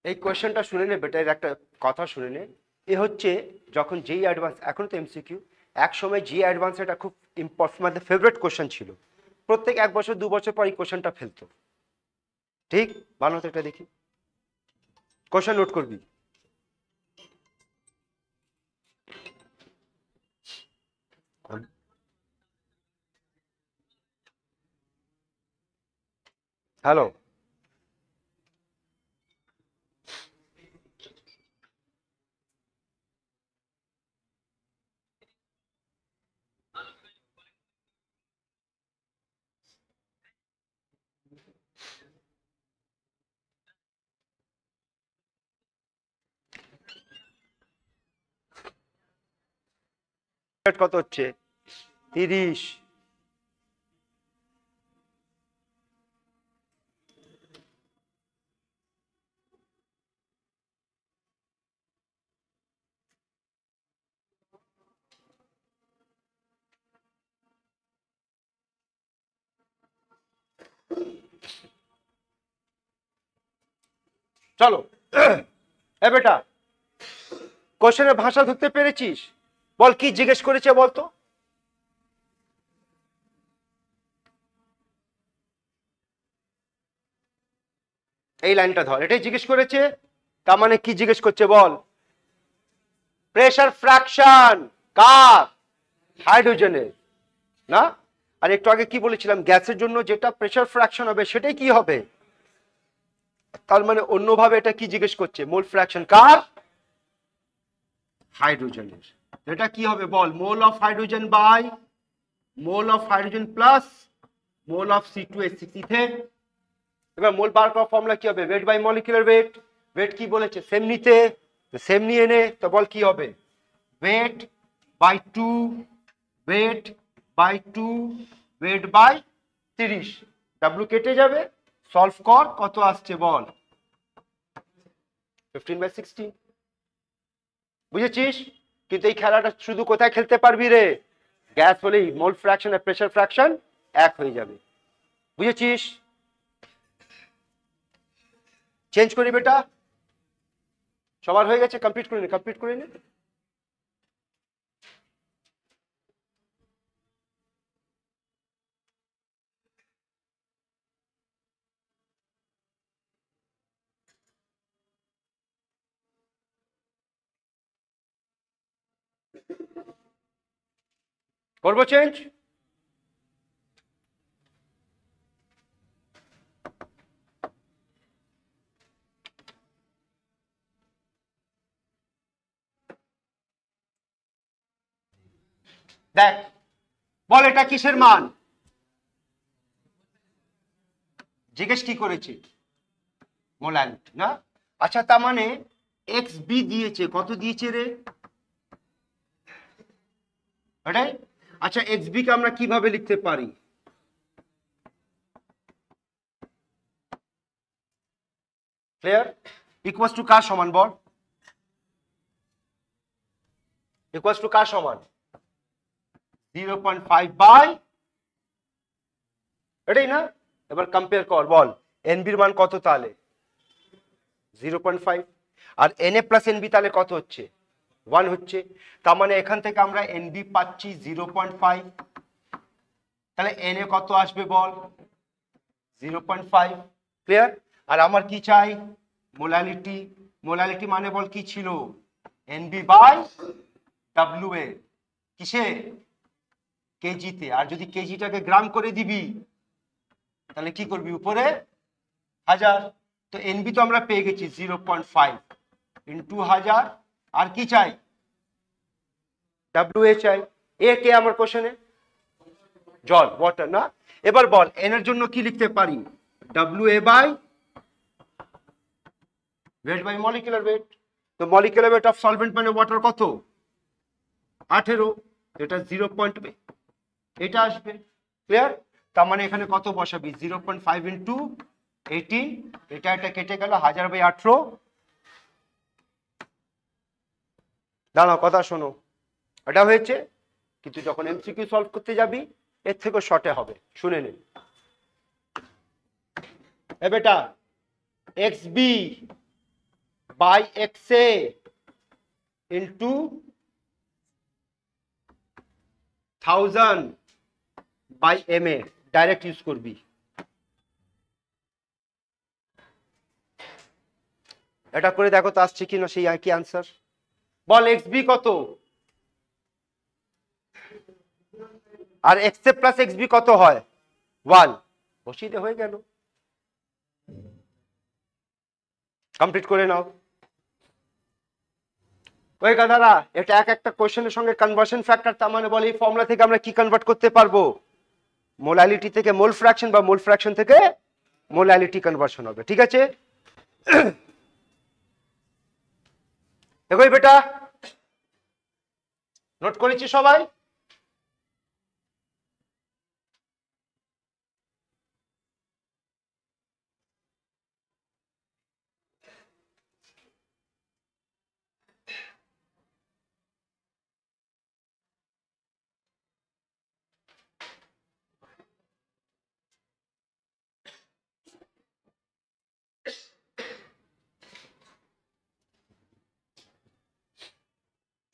এই কোয়েশ্চেনটা শুনে নে বেটা, এর একটা কথা শুনে নে। এ হচ্ছে যখন যেই অ্যাডভান্স, এখন তো এমসিকিউ, এক সময় জি অ্যাডভান্স এটা খুব ইম্পর্টেন্ট, মানে ফেভারিট কোয়েশ্চেন ছিল, প্রত্যেক 1 বছর 2 বছর পর এই কোয়েশ্চেনটা ফেলতো। ঠিক, বানাতে এটা দেখি, কোয়েশ্চেন নোট করবি। হ্যালো, কত হচ্ছে 30, চলো এ বেটা কোশ্চেনের ভাষা ধরতে পেরেছিস? বল কি জিজ্ঞেস করেছে বলতো? এই লাইনটা ধর, এটাই জিজ্ঞেস করেছে। তার মানে কি জিজ্ঞেস করছে বল? প্রেসার ফ্র্যাকশন কার? হাইড্রোজেনের, না? আর একটু আগে কি বলেছিলাম, গ্যাসের জন্য যেটা প্রেসার ফ্র্যাকশন হবে সেটাই কি হবে। তার মানে অন্যভাবে এটা কি জিজ্ঞেস করছে, মোল ফ্র্যাকশন কার? হাইড্রোজেনের। এটা কি হবে বল? Mole of hydrogen by mole of hydrogen plus mole of C2H6 ethane. এবার মোল বার করার ফর্মুলা কি হবে? Weight by molecular weight. Weight কি বলেছে? সেম নিতে, সেম নিয়ে নে। তো বল কি হবে? Weight by 2, weight by 2, weight by 30। W কেটে যাবে, সলভ কর, কত আসছে বল? 15/16। বুঝেছিস? কিন্তু এই খেলাটা শুধু কোথায় খেলতে পারবি রে? গ্যাস হলেই মোল ফ্র্যাকশন আর প্রেসার ফ্র্যাকশন এক হয়ে যাবে। বুঝেছিস? চেঞ্জ করি বেটা, সবার হয়ে গেছে, কমপ্লিট করে নে, কমপ্লিট করে নে। করবো চেঞ্জ? দেখ বল এটা কিসের মান? জিজ্ঞেস কি করেছে? মোলারিটি, না? আচ্ছা, তার মানে এক্স বি দিয়েছে, কত দিয়েছে রে? এটাই। আচ্ছা, এক্স বি কে আমরা কিভাবে লিখতে পারি? ক্লিয়ার? ইকুয়ালস টু কার সমান বল? ইকুয়ালস টু কার সমান? 0.5 বাই, এটাই না? এবার কম্পেয়ার কর, বল এনবির মান কত তাহলে? 0.5। আর এনএ প্লাস এনবি তাহলে কত হচ্ছে? 1 হচ্ছে। তার মানে এখান থেকে আমরা এনবি পাচ্ছি 0.5, তাহলে এনএ কত আসবে বল? 0.5। ক্লিয়ার? আর আমার কি চাই? মোলালিটি। মোলালিটি মানে বল কি ছিল? এনবি বাই ডাব্লিউ এ, কিসে? কেজিতে। আর যদি কেজিটাকে গ্রাম করে দিবি তাহলে কি করবি? উপরে 1000। তো এনবি তো আমরা পেয়ে গেছি 0.5 ইন্টু 1000। আর কি চাই? ডাব্লিউ এ চাই। এ কে আমার কোশ্চেনে? জল, ওয়াটার, না? এবার বল এন এর জন্য কি লিখতে পারি? W A by weight by molecular weight. তো মলিকুলার ওয়েট অফ সলভেন্ট মানে ওয়াটার কত 18, এটা 0. এটা আসবে ক্লিয়ার। তার মানে এখানে কত বসাবি 0.5 ইন্টু 18, এটা কেটে গেল 1000/18। দাঁড়াও কথা শোনো, এটা হয়েছে, কিন্তু যখন এমসিকিউ সলভ করতে যাবি এর থেকে শর্টে হবে, শুনে নে। এ বেটা xb by xa into 1000/ma direct use করবি। এটা করে দেখো তো আসছে কিনা সেই একই আনসার। বল xb কত আর xa প্লাস xb কত হয় 1, বসিয়ে দে, হয়ে গেল। কমপ্লিট করে নাও। ওই গাধারা, এটা এক একটা কোশ্চেনের সঙ্গে কনভার্সন ফ্যাক্টর, তার মানে বলে এই ফর্মুলা থেকে আমরা কি কনভার্ট করতে পারবো, মোলালিটি থেকে মোল ফ্র্যাকশন বা মোল ফ্র্যাকশন থেকে মোলালিটি কনভার্সন হবে। ঠিক আছে, এগোই বেটা, নোট করেছি সবাই?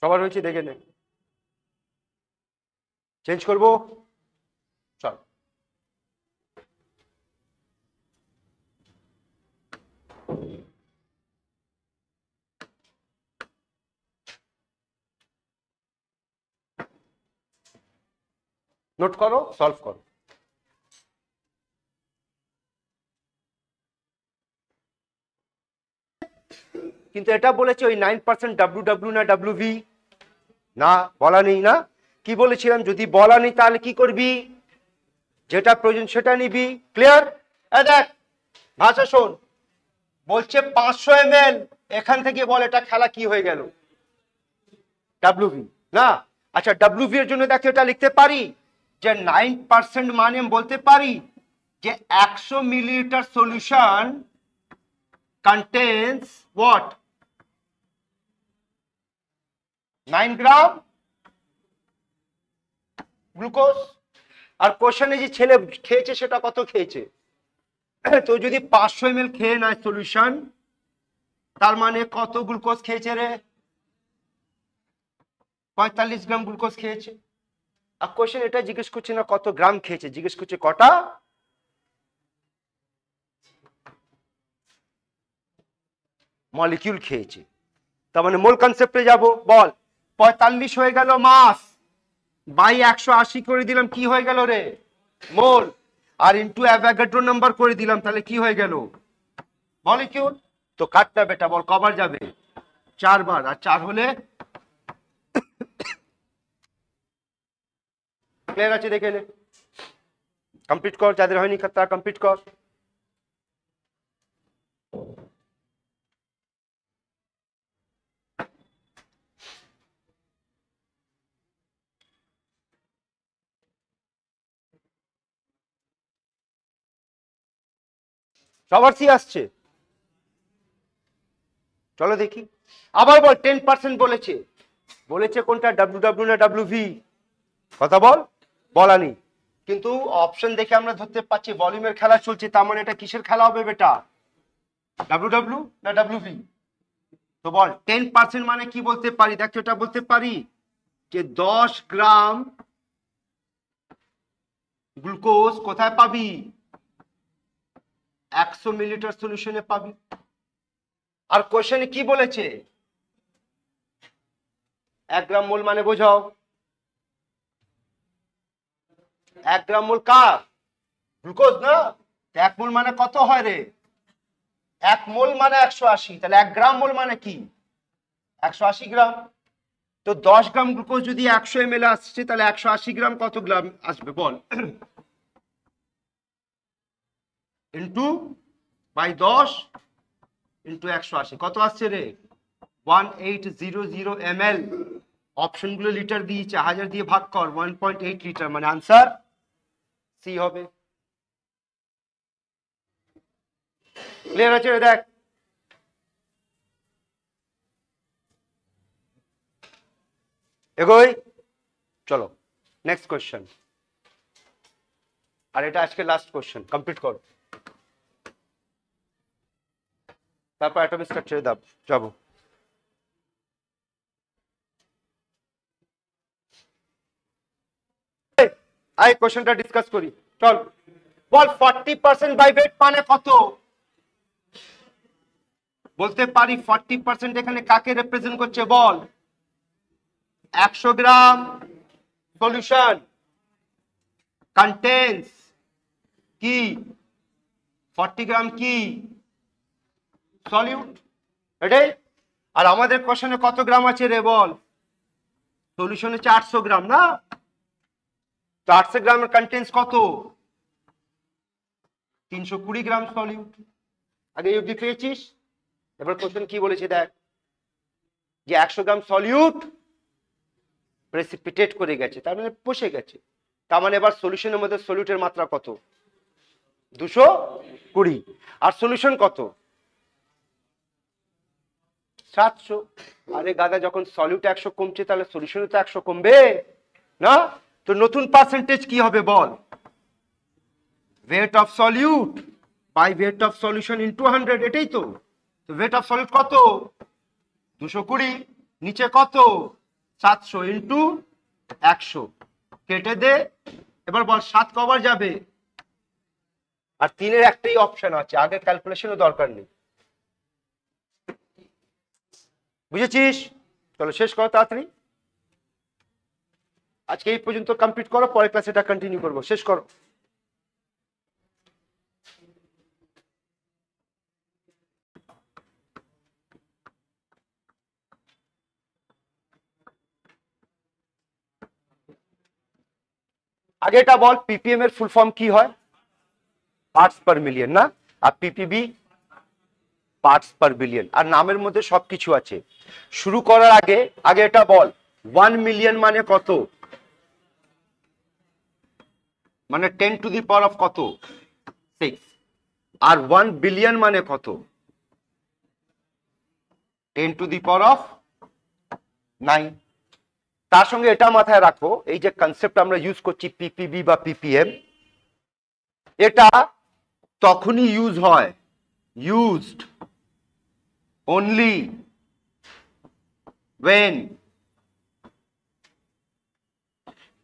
সবার হয়েছে, দেখে নে। চেঞ্জ করবো, চল। নোট করো, সলভ করো। কিন্তু এটা বলেছে ওই 9% WW না WV না, বলা নেই না। কি বলেছিলাম, যদি বলা নেই তাহলে কি করবি, যেটা প্রয়োজন সেটা নিবি। ক্লিয়ার? দেখ ভাষা শোন, বলছে 500 ml, এখান থেকে বল এটা খেলা কি হয়ে গেল WV না। আচ্ছা WV এর জন্য দেখো এটা লিখতে পারি যে 9% মানে বলতে পারি যে 100 millilitre solution contains what 9 gram glucose. আর কোশ্চেনে যে ছেলে খেয়েছে সেটা কত খেয়েছে, তো যদি 500 ml খেয়ে নেয় সলিউশন, তার মানে কত গ্লুকোজ খেয়েছে রে, 45 গ্রাম গ্লুকোজ খেয়েছে। আর কোশ্চেন এটা জিজ্ঞেস করছে না কত গ্রাম খেয়েছে, জিজ্ঞেস করছে কটা মলিকিউল খেয়েছে। তার মানে মোল কনসেপ্টে যাব। বল 45 হয়ে গেল মাস, বাই 180 করে দিলাম, কি হয়ে গেল রে মোল, আর ইনটু অ্যাভোগাড্রো নাম্বার করে দিলাম, তাহলে কি হয়ে গেল মলিকিউল। তো কাটটা বেটা বল কবার যাবে 4 বার, আর 4 হলে ক্লিয়ার আছে, দেখে নে। কমপ্লিট কর, যাদের হয়নি তারা কমপ্লিট কর। সবার সি আসছে, চলো দেখি। আবার বল 10% বলেছে, বলেছে কোনটা WW না WV, কথা বল, বলা নেই। কিন্তু অপশন দেখে আমরা ধরতে পাচ্ছি ভলিউমের খেলা চলছে, তার মানে এটা কিসের খেলা হবে বেটা, WW না WV। তো বল 10% মানে কি বলতে পারি, দেখো এটা বলতে পারি যে 10 গ্রাম গ্লুকোজ কোথায় পাবি 100 মিলিলিটার সলিউশনে পাবি। আর কোশ্চেনে কি বলেছে 1 গ্রাম মোল মানে বোঝাও, 1 গ্রাম মোল কার গ্লুকোজ না, 1 মোল মানে কত হয় রে, 1 মোল মানে 180, তাহলে 1 গ্রাম মোল মানে কি 180 গ্রাম। তো 10 গ্রাম গ্লুকোজ যদি 100 ml আসছে, তাহলে 180 গ্রাম কত গ্রাম আসবে বল, ইন্টু বাই 10 ইন্টু 180, কত আসছে রে 1800 ml, অপশনগুলো লিটার দিয়েছে, 1000 দিয়ে ভাগ কর, 1.8 লিটার, মানে আনসার সি হবে। ক্লিয়ার আছে? দেখ এগোই, চলো নেক্সট কোয়েশ্চেন, আর এটা আজকে লাস্ট কোয়েশ্চেন, কমপ্লিট করো, তারপর অ্যাটমিক স্ট্রাকচারে যাবো। আই কোশ্চেনটা ডিসকাস করি, চল বল 40% বাই ওয়েট মানে কত? বলতে পারি 40% এখানে কাকে রিপ্রেজেন্ট করছে বল? 100 গ্রাম সলিউশন কন্টেন্স কি 40 গ্রাম কি সলিউট, এটাই। আর আমাদের কোশ্চেনে কত গ্রাম আছে রে বল? সলিউশনে 400 গ্রাম না, 400 গ্রামের কন্টেন্স কত? 320 গ্রাম সলিউট। আগে এই অবধি পেয়েছিস? এবার কোশ্চেন কি বলেছে দেখ, যে 100 গ্রাম সলিউট প্রেসিপিটেট করে গেছে, তার মানে বসে গেছে, তার মানে এবার সলিউশনের মধ্যে সলিউটের মাত্রা কত? 220। আর সলিউশন কত? 700। আরে গাদা, যখন সলিউট 100 কমছে তাহলে সলিউশনে তো 100 কমবে না? তো নতুন পার্সেন্টেজ কি হবে বল? Weight of solute by weight of solution into 100, এটাই তো। তো ওয়েট অফ সলিউট কত? 220, নিচে কত? 700 ইনটু 100, কেটে দে। এবার বল 7 কবার যাবে? আর 3-এর একটাই অপশন আছে, আগে ক্যালকুলেশনও দরকার নেই, বুঝেছিস? চলো শেষ করো তাড়াতাড়ি, আজকে এই পর্যন্ত কমপ্লিট করো, পরের ক্লাসে এটা কন্টিনিউ করবো, শেষ করো। আগে এটা বল, পিপিএম এর ফুল ফর্ম কি হয়? পার্টস পার মিলিয়ন না? আর পিপিবি পার্টস পার বিলিয়ন। আর নামের মধ্যে সবকিছু আছে। শুরু করার আগে আগে এটা বল, 1 মিলিয়ন মানে কত? মানে 10 টু দি পাওয়ার অফ কত? 6। আর 1 বিলিয়ন মানে কত? 10 টু দি পাওয়ার অফ 9। তার সঙ্গে এটা মাথায় রাখো, এই যে কনসেপ্ট আমরা ইউজ করছি পিপিবি বা পিপিএম, এটা তখনই ইউজ হয়, used only when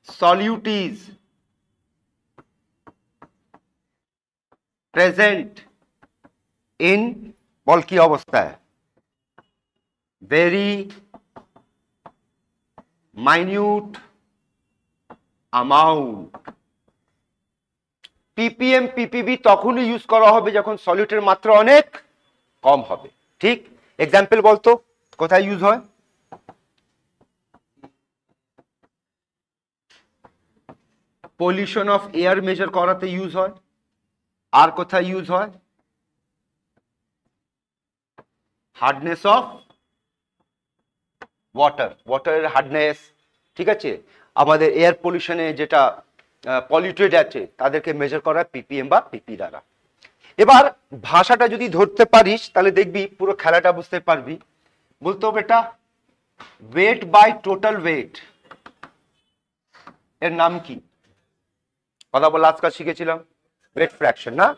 solute is present in, বল কি অবস্থায়? very minute amount। PPM PPB তখনই ইউজ করা হবে যখন সলিউটের মাত্রা অনেক কম হবে, ঠিক? এক্সাম্পল বলতো কোথায় ইউজ হয়? পলিউশন অফ এয়ার মেজার করাতে ইউজ হয়। আর কোথায় ইউজ হয়? হার্ডনেস অফ ওয়াটার, ওয়াটারের হার্ডনেস, ঠিক আছে? আমাদের এয়ার পলিউশনে যেটা পলিউটেড আছে তাদেরকে মেজার করা পিপিএম বা পিপি দ্বারা। এবার ভাষাটা যদি ধরতে পারিস তাহলে দেখবি পুরো খেলাটা বুঝতে পারবি। বলতো বেটা ওয়েট বাই টোটাল ওয়েট এর নাম কি? কথা বল, আজকাল শিখেছিলাম ওয়েট ফ্র্যাকশন না?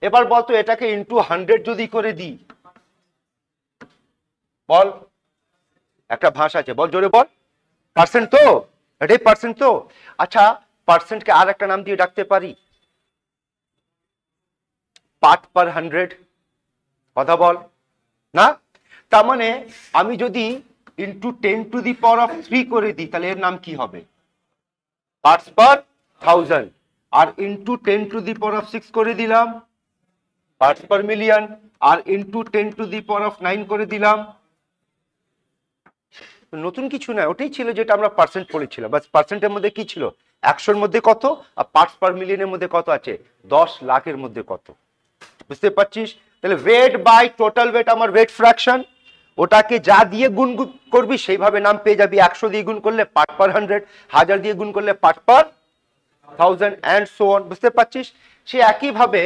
এবার বলতো এটাকে ইনটু 100 যদি করে দিই, বল একটা ভাষা আছে, বল জোরে বল। পার্সেন্ট তো, এটাই পার্সেন্ট তো। আচ্ছা, পার্সেন্টকে আর একটা নাম দিয়ে ডাকতে পারি, পার্ট পার 100, কথা বল না? তার মানে আমি যদি into 10 to the power of 3 করে দিই তাহলে এর নাম কি হবে? Parts per 1000। আর into 10 to the power of 6 করে দিলাম, পার্টস পার মিলিয়ন। আর into 10 to the power of 9 করে দিলাম। নতুন কিছু না, ওটাই ছিল যেটা আমরা পার্সেন্ট পড়েছিলাম। বাস পার্সেন্টের মধ্যে কি ছিল? 100-র মধ্যে কত, আর পার্টস পার মিলিয়নের মধ্যে কত আছে? 10 লাখের মধ্যে কত। বুঝতে পারছিস? তাহলে ওয়েট বাই টোটাল ওয়েট আমার ওয়েট ফ্র্যাকশন, ওটাকে যা দিয়ে গুণ করবি সেইভাবে নাম পেয়ে যাবি। 100 দিয়ে গুণ করলে পার্ট পার 100, 1000 দিয়ে গুণ করলে part per 1000 and so on. বুঝতে পারছিস? সে একই ভাবে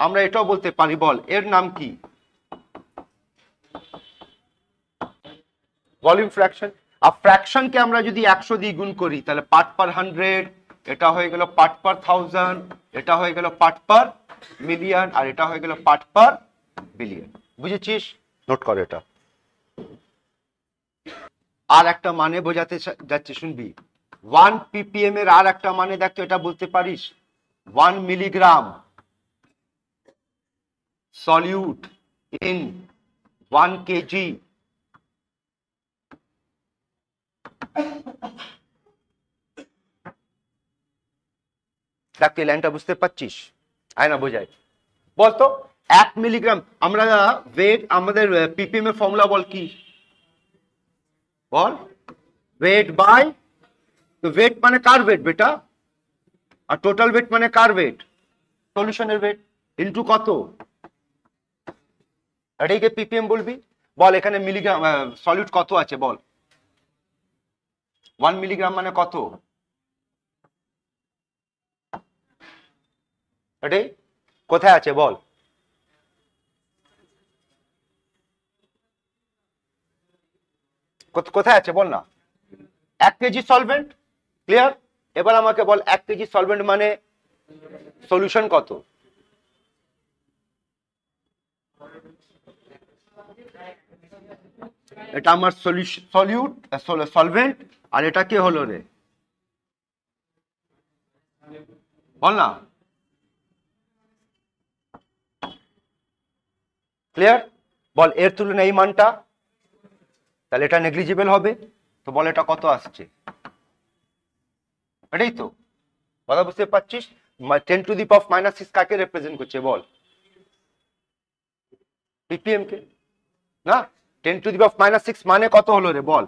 আমরা এটাও বলতে পারি, বল এর নাম কি? Volume fraction. আর ফ্র্যাকশনকে আমরা যদি 100 দিয়ে গুণ করি তাহলে পার্ট পার 100, এটা হয়ে গেল পার্ট পার 1000, এটা হয়ে গেল পার্ট পার মিলিয়ন, আর এটা হয়ে গেল পার্ট পার বিলিয়ন। বুঝেছিস? নোট কর এটা। আর একটা মানে বোঝাতে যাচ্ছে, শুনবি। 1 ppm এর আর একটা মানে দেখ তো, এটা বলতে পারিস? 1 মিলিগ্রাম সলিউট ইন 1 kg দেখ তুই লাইনটা বুঝতে পারছিস? আয় না বোঝাই, বলতো 1 মিলিগ্রাম। আমরা ওয়েট, আমাদের ppm এর ফর্মুলা বল কি? বল ওয়েট বাই, তো ওয়েট মানে কার ওয়েট বেটা? আর টোটাল ওয়েট মানে কার ওয়েট? সলিউশনের ওয়েট ইনটু কত? এটাকে ppm বলবি। বল এখানে মিলিগ্রাম সলিউট কত আছে বল? 1 মিলিগ্রাম মানে কত? এটাই কোথায় আছে বল? কোথায় আছে বল না? 1 কেজি সলভেন্ট। ক্লিয়ার? এবার আমাকে বল 1 কেজি সলভেন্ট মানে সলিউশন কত? এটা আমার সলিউট সলভেন্ট, আর এটা কে হলো রে? বল না। ক্লিয়ার? বল এর তুলনায় এই মানটা, তাহলে এটা নেগলিজিবল হবে। তো বল এটা কত আসছে? এটাই তো কথা, বুঝতে পারছিস? 10⁻⁻6 কাকে রিপ্রেজেন্ট করছে বল? ppm কে না। 10⁻⁻6 মানে কত হলো রে বল?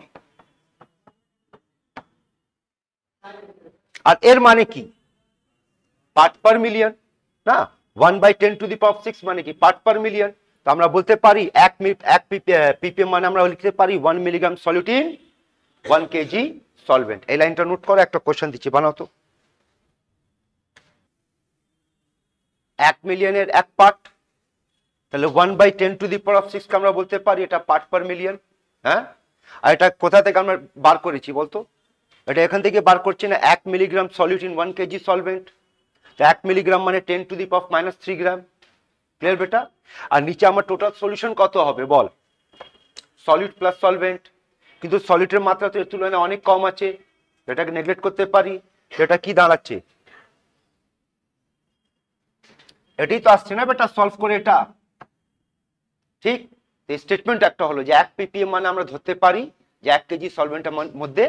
আর এর মানে কি? পার্ট পার মিলিয়ন না। 1/10⁶ মানে কি? Part per million. তো আমরা বলতে পারি 1 ppm মানে আমরা লিখতে পারি 1 milligram solute in 1 KG solvent. এই লাইনটা নোট করো, একটা কোশ্চেন দিচ্ছি, বানাও তো। 1 মিলিয়নের 1 পার্ট, তাহলে 1/10⁶ কে আমরা বলতে পারি এটা পার্ট পার মিলিয়ন। হ্যাঁ, আর এটা কোথা থেকে আমরা বার করেছি বলতো? এটা এখান থেকে বার করছি না, 1 milligram solute in 1 KG solvent. 1 milligram মানে 10⁻³ গ্রাম। ক্লিয়ার বেটা? আর নিচে আমার টোটাল সলিউশন কত হবে বল? Solute plus solvent. কিন্তু সলিউটের মাত্রা তো এর তুলনায় অনেক কম আছে, এটাকে নেগলেক্ট করতে পারি। সেটা কি দাঁড়াচ্ছে? এটাই তো আসছে না বেটা সলভ করে এটা। ঠিক? স্টেটমেন্ট একটা হলো যে 1 ppm মানে আমরা ধরতে পারি যে 1 কেজি সলভেন্টের মধ্যে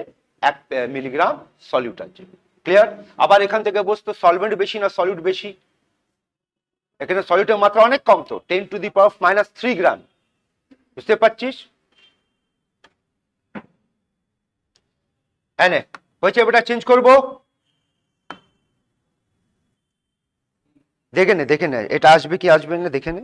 1 মিলিগ্রাম সলিউট আছে। ক্লিয়ার? আবার এখান থেকে বসতো সলভেন্ট বেশি না সলিউট বেশি? এখানে সলিউটের মাত্রা অনেক কম, তো 10⁻³ গ্রাম। বুঝতে পারছিস? হ্যাঁ হয়েছে বেটা, চেঞ্জ করবো। দেখে নে এটা আসবে কি আসবে না, দেখে নে।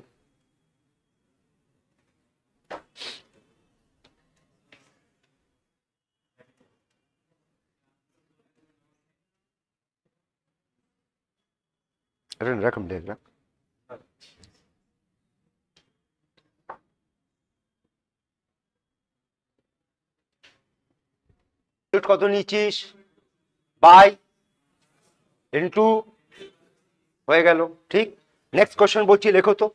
রাখুন দেখ রাখ। কত নিয়েছিস? বাই ইনটু হয়ে গেল। ঠিক? নেক্সট কোশ্চেন বলছি, লেখো তো।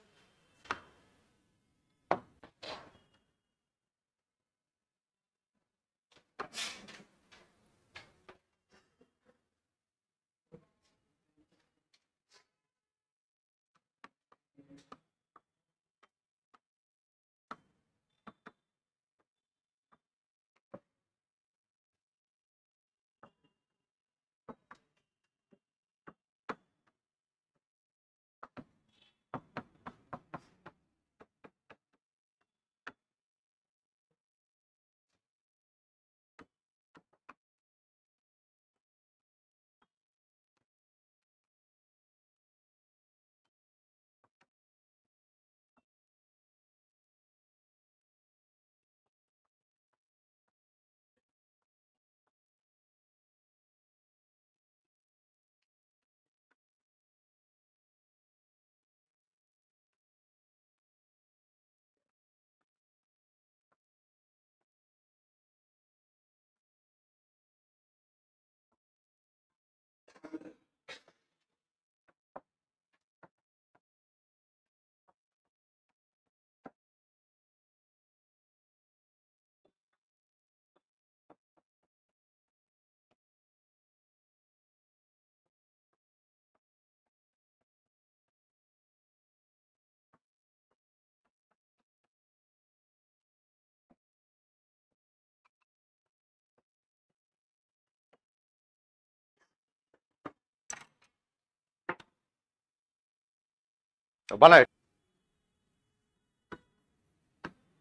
বানায়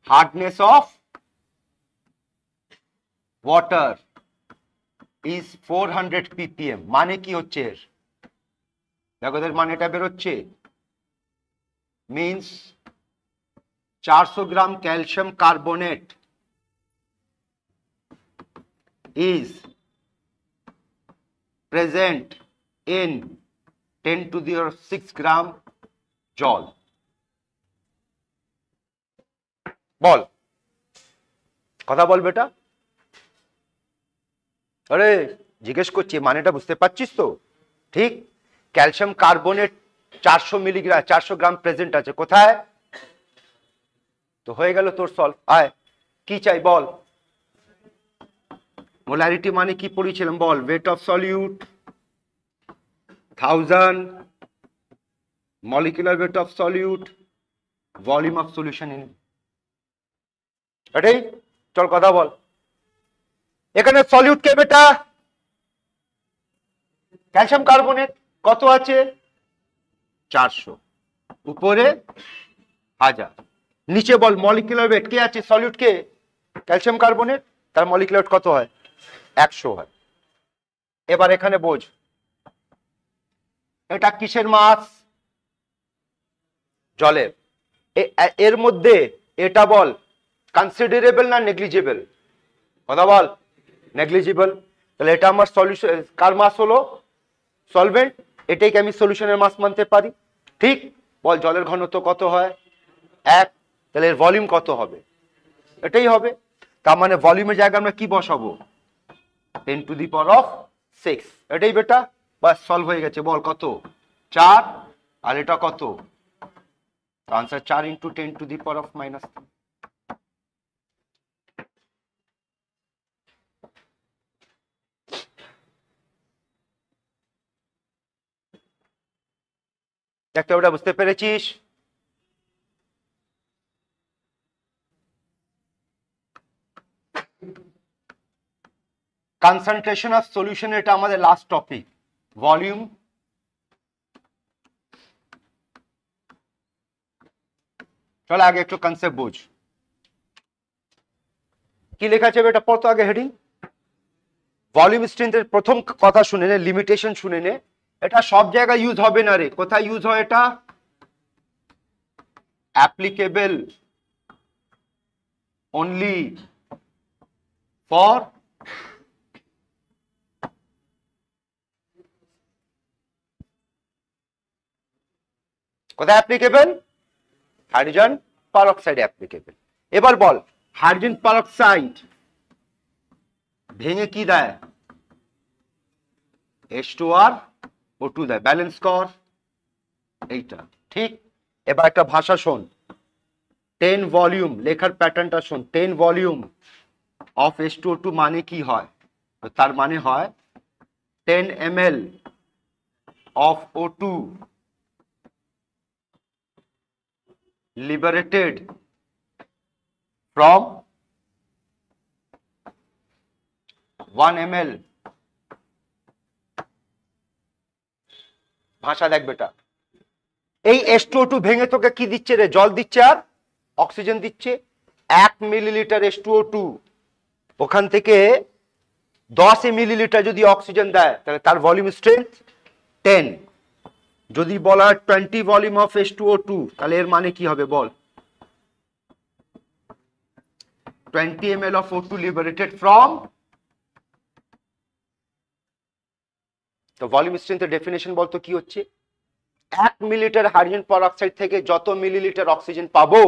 hardness of water is 400 ppm, মানে কি হচ্ছে এর? দেখো এদের মানেটা বেরোচ্ছে, means 400 gram calcium carbonate is present in 10 to the 6 gram জল। বল, কথা বল বেটা। আরে জিজ্ঞেস করছি, মানেটা বুঝতে পারছিস তো? ঠিক, ক্যালসিয়াম কার্বনেট 400 মিলিগ্রাম 400 গ্রাম প্রেজেন্ট আছে কোথায়? তো হয়ে গেল তোর সলভ। আয় কি চাই বল? মোলারিটি মানে কি পড়েছিলাম বল? Weight of solute 1000, molecular weight of solute, volume of solution in. এটাই, চল কথা বল। এখানে সলিউট কে বেটা? ক্যালসিয়াম কার্বনেট কত আছে? 400, উপরে 1000, নিচে বল মলিকুলার ওয়েট কে আছে? সলিউট কে? ক্যালসিয়াম কার্বনেট, তার মলিকুলার ওয়েট কত হয়? 100 হয়। এবার এখানে বোঝ, এটা কিসের মাস? জলের। এর মধ্যে এটা বল কনসিডারেবল না নেগলিজেবল? কথা বল। নেগলিজেবল। তাহলে এটা আমার সলিউশন, কার মাস হলো? সলভেন্ট। এটাকে আমি সলিউশনের মাস মানতে পারি। ঠিক, বল জলের ঘনত্ব কত হয়? 1। তাহলে এর ভলিউম কত হবে? এটাই হবে। তার মানে ভলিউমের জায়গায় আমরা কি বসাবো? 10 to the power of 6। এটাই বেটা, বাস সলভ হয়ে গেছে। বল কত? 4, আর এটা কত? Answer 4 into 10 to the power of -3। দেখতে ওটা বুঝতে পেরেছিস? কনসেন্ট্রেশন অফ সলিউশন, এটা আমাদের লাস্ট টপিক। ভলিউম, চল আগে একটু কনসেপ্ট বুঝ। কি লেখা আছে এটা পড়তো আগে হেডিং। ভলিউম স্ট্রেংথের প্রথম কথা শুনে নে, লিমিটেশন শুনে নে। এটা সব জায়গায় ইউজ হবে না রে। কোথায় ইউজ হয় এটা? অ্যাপ্লিকেবল অনলি ফর কোথায় অ্যাপ্লিকেবল? Hydrogen peroxide applicable. এবার বল, হাইড্রোজেন পারঅক্সাইড ভেঙে কি দেয়? H2R O2 দেয়। ব্যালেন্স কর এইটা। ঠিক, এবার একটা ভাষা শোন। 10 ভলিউম লেখার প্যাটার্নটা শোন। 10 ভলিউম অফ H2O2 মানে কি হয়? তো তার মানে হয় 10 ml of O2 liberated from 1 ml। ভাষা দেখ বেটা, এই H2O2 ভেঙে তোকে কি দিচ্ছে রে? জল দিচ্ছে আর অক্সিজেন দিচ্ছে। 1 মিলিলিটার H2O2 ওখান থেকে 10 মিলিলিটার যদি অক্সিজেন দেয় তাহলে তার ভলিউম স্ট্রেংথ 10। যদি বলা 20 ভলিউম অফ H2O2 তাহলে এর মানে কি হবে বল? 20 ml of O2 liberated from। তো ভলিউম স্ট্রেংথের ডেফিনেশন বলতো কি হচ্ছে? 1 মিলিলিটার হাইড্রোজেন পারঅক্সাইড থেকে যত মিলিলিটার অক্সিজেন পাবো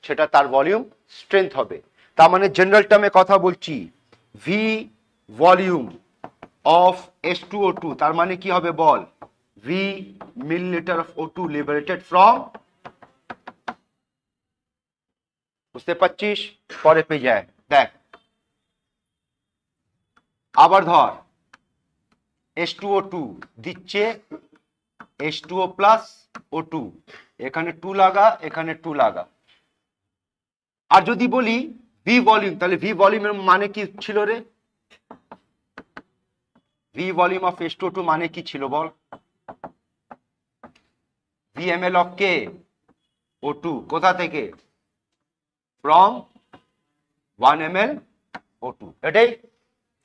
সেটা তার ভলিউম স্ট্রেংথ হবে। তার মানে জেনারেল টার্মে কথা বলছি, ভি ভলিউম অফ H2O2 তার মানে কি হবে বল? V millilitre of O2 liberated from. বুঝতে পারছিস? পরে পেয়ে যায় দেখ। আবার ধর H2O2 দিচ্ছে H2O প্লাস O2, এখানে 2 লাগা, এখানে 2 লাগা। আর যদি বলি ভি ভলিউম, তাহলে ভি ভলিউমের মানে কি ছিল রে? ভি ভলিউম অফ H2O2 মানে কি ছিল বল? V VML of K O2 কোথা থেকে from 1 ml O2 এটাই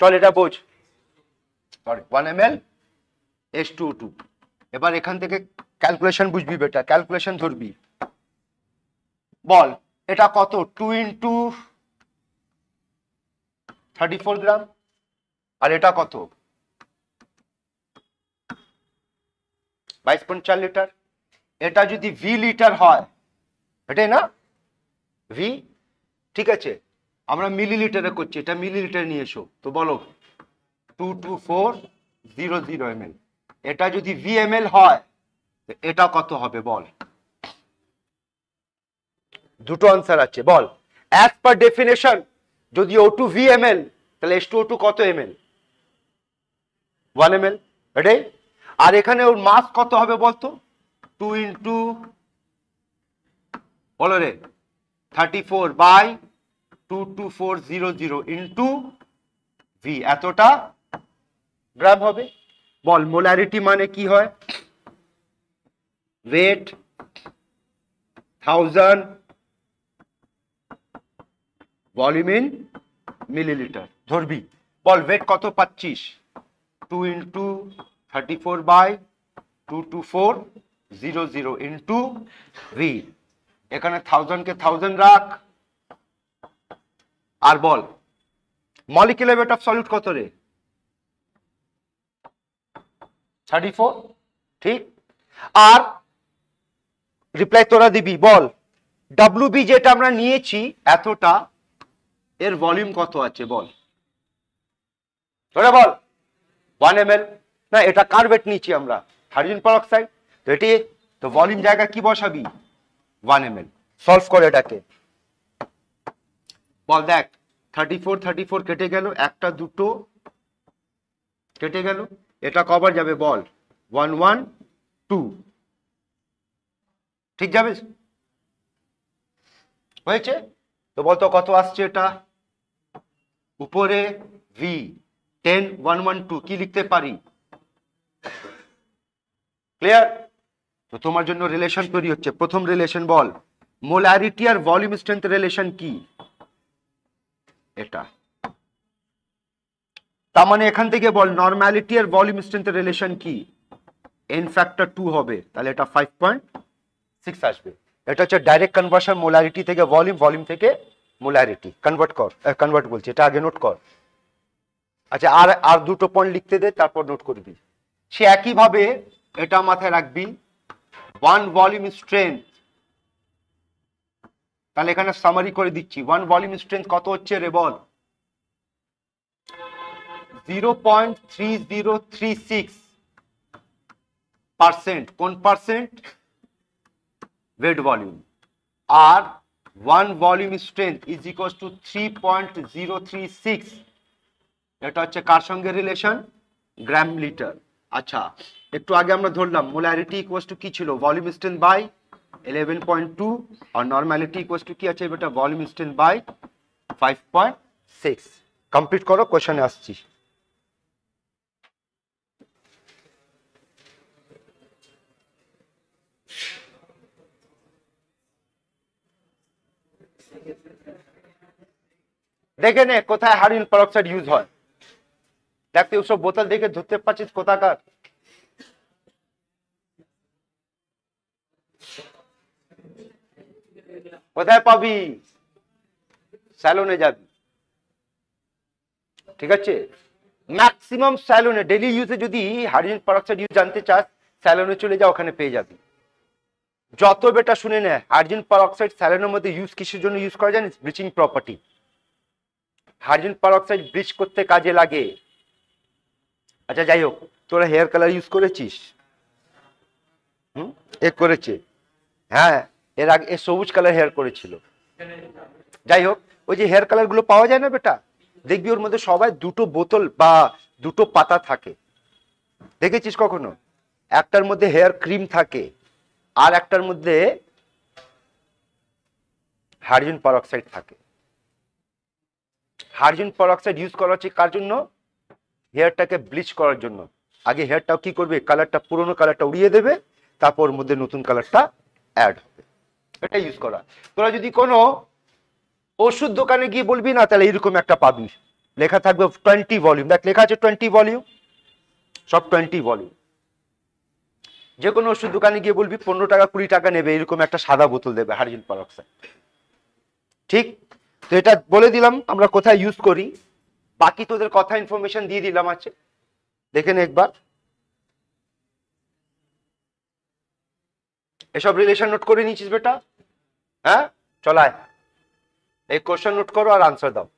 চল এটা বোঝ সরি 1 ml H2O2 এবার এখান থেকে ক্যালকুলেশন বুঝবি বেটা ক্যালকুলেশন ধরবি বল এটা কত 2 into 34 গ্রাম আর এটা কত 22.4 লিটার এটা যদি ভি লিটার হয় এটাই না ভি ঠিক আছে আমরা মিলিলিটারে করছি এটা মিলিলিটারে নিয়ে এসো তো বলো 22400 ml এটা যদি VML হয় এটা কত হবে বল দুটো আনসার আছে বল অ্যাজ পার ডেফিনেশন যদি O2 VML তাহলে H2O2 কত ml 1 ml এটাই আর এখানে ওর মাস কত হবে বলতো 2 into বলো রে 34 by 22400 into V এতটা গ্রাম হবে বল মোলারিটি মানে কি হয় ওয়েট 1000 ভলিউম ইন মিলিলিটার ধরবি বল ওয়েট কত পাচ্ছিস 2 into 34 by 22400 into V এখানে 1000 কে 1000 রাখ আর বল মলিকুলার ওয়েট অফ সলিড কত রে 34 ঠিক আর রিপ্লাই তোরা দিবি বল WB যেটা আমরা নিয়েছি এতটা এর ভলিউম কত আছে বল তোরা বল 1 ml না এটা কার ওয়েট নিয়েছি আমরা হাইড্রোজেন পারঅক্সাইড তো এটি তো ভলিউম জায়গা কি বসাবি 1 ml সলভ করে এটাকে বল দেখ 34 কেটে গেল একটা দুটো কেটে গেল এটা কবার যাবে বল 112 ঠিক যাবে হয়েছে তো বলতো কত আসছে এটা উপরে V 10112 কি লিখতে পারি ক্লিয়ার তো তোমার জন্য রিলেশন তৈরি হচ্ছে প্রথম রিলেশন বল মোলারিটি আর ভলিউম স্ট্রেংথ রিলেশন কি এটা তার মানে এখান থেকে বল নরমালিটি আর ভলিউম স্ট্রেংথের রিলেশন কি n ফ্যাক্টর 2 হবে তাহলে এটা 5.6 আসবে এটা হচ্ছে ডাইরেক্ট কনভার্সন মোলারিটি থেকে ভলিউম ভলিউম থেকে মোলারিটি কনভার্ট বলছি এটা আগে নোট কর আচ্ছা আর দুটো পয়েন্ট লিখতে দে তারপর নোট করবি সে একই ভাবে এটা মাথায় রাখবি 1 ভলিউম স্ট্রেংথ তাহলে এখানে সামারি করে দিচ্ছি 1 ভলিউম স্ট্রেংথ কত হচ্ছে রে বল 0.3036% কোন পার্সেন্ট ওয়েট ভলিউম আর 1 volume strength is equal to 3.036 এটা হচ্ছে কার সঙ্গে রিলেশন গ্রাম লিটার আচ্ছা একটু আগে আমরা ধরলাম মোলারিটি ইকুয়াল টু কি ছিল ভলিউম স্ট্রেংথ বাই 11.2 আর নরমালিটি ইকুয়াল টু কি আছে এটা ভলিউম স্ট্রেংথ বাই 5.6 কমপ্লিট করো কোশ্চেনে আসছি দেখে নে কোথায় হাইড্রোজেন পারঅক্সাইড ইউজ হয় দেখতে ওসব বোতল দেখে ধরতে পারছিস কোথাকার কোথায় পাবি স্যালনে যাবি ঠিক আছে ম্যাক্সিমাম স্যালনে ডেইলি ইউজে যদি হাইড্রোজেন পারঅক্সাইড ইউজ জানতে চাস স্যালনে চলে যা ওখানে পেয়ে যাবি যত বেটা শুনে নে হাইড্রোজেন পারঅক্সাইড স্যালনের মধ্যে ইউজ কিসের জন্য ইউজ করা জানিস bleaching property hydrogen peroxide bleach করতে কাজে লাগে আচ্ছা যাই হোক তোরা হেয়ার কালার ইউজ করেছিস এ করেছে হ্যাঁ এর আগে সবুজ কালার হেয়ার করেছিল যাই হোক ওই যে হেয়ার কালার গুলো পাওয়া যায় না বেটা দেখবি ওর মধ্যে সবাই দুটো বোতল বা দুটো পাতা থাকে দেখেছিস কখনো একটার মধ্যে হেয়ার ক্রিম থাকে আর একটার মধ্যে হাইড্রোজেন পারঅক্সাইড থাকে হাইড্রোজেন পারঅক্সাইড ইউজ করা হচ্ছে কার জন্য হেয়ারটাকে ব্লিচ করার জন্য আগে হেয়ারটাও কি করবে কালারটা পুরোনো কালারটা উড়িয়ে দেবে তারপর ওর মধ্যে নতুন কালারটা অ্যাড হবে, এটা ইউজ করা। তোরা যদি কোনো ওষুধ দোকানে গিয়ে বলবি না, তাহলে এরকম একটা পাবি, লেখা থাকবে 20 ভলিউম, দেখ লেখা আছে 20 ভলিউম, সব 20 ভলিউম। যে কোনো ওষুধ দোকানে গিয়ে বলবি 15 টাকা 20 টাকা নেবে, এরকম একটা সাদা বোতল দেবে হাইড্রোজেন পারঅক্সাইড। ঠিক, তো এটা বলে দিলাম আমরা কোথায় ইউজ করি, বাকি তোদের কথা ইনফরমেশন দিয়ে দিলাম আছে, দেখে নে একবার। এসব রিলেশন নোট করে নিয়েছিস বেটা? হ্যাঁ, চলায় এই কোশ্চেন নোট করো আর আনসার দাও।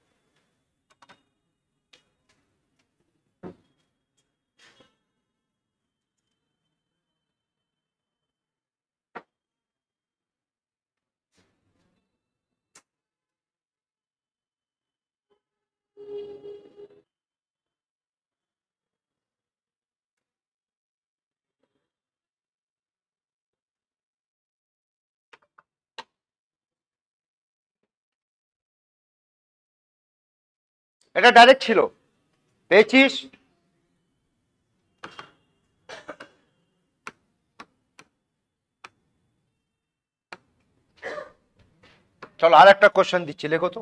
এটা ডাইরেক্ট ছিল, পেয়েছিস? চলো আর একটা কোশ্চেন দিচ্ছি, লেখো তো।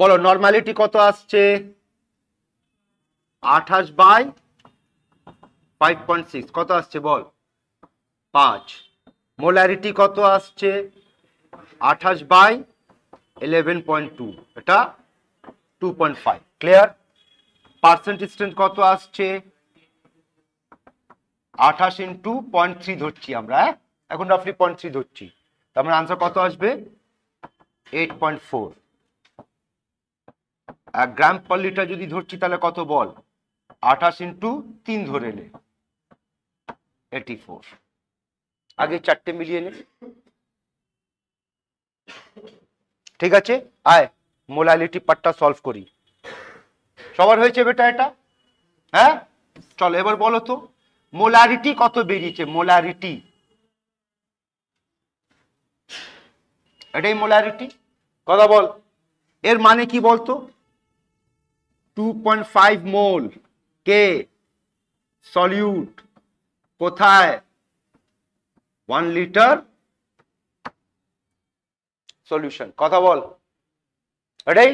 বলো নর্মালিটি কত আসছে? 28/5.6 কত আসছে বল? 5। মোলারিটি কত আসছে? 28/11.2, এটা 2.5। ক্লিয়ার? পার্সেন্টেজ স্ট্রেন্থ কত আসছে? 28 ইন্টু 0.3 ধরছি আমরা, এখন রাফলি 0.3 ধরছি, তার মানে আনসার কত আসবে? 8.4। আর গ্রাম পার লিটার যদি ধরছি তাহলে কত বল? 28 ইন্টু 3 ধরে নে, 84। আগে চারটে মিলিয়ে নে। ঠিক আছে, আয় মোলালিটি পার্টটা সলভ করি। সবার হয়েছে বেটা এটা? হ্যাঁ, চলো এবার বলো তো মোলারিটি কত বেরিয়েছে? মোলারিটি, এটাই মোলারিটি, কথা বল। এর মানে কি বলতো? 2.5 মোল কে সলিউট কোথায়? 1 লিটার সলিউশন, কথা বল, এটাই।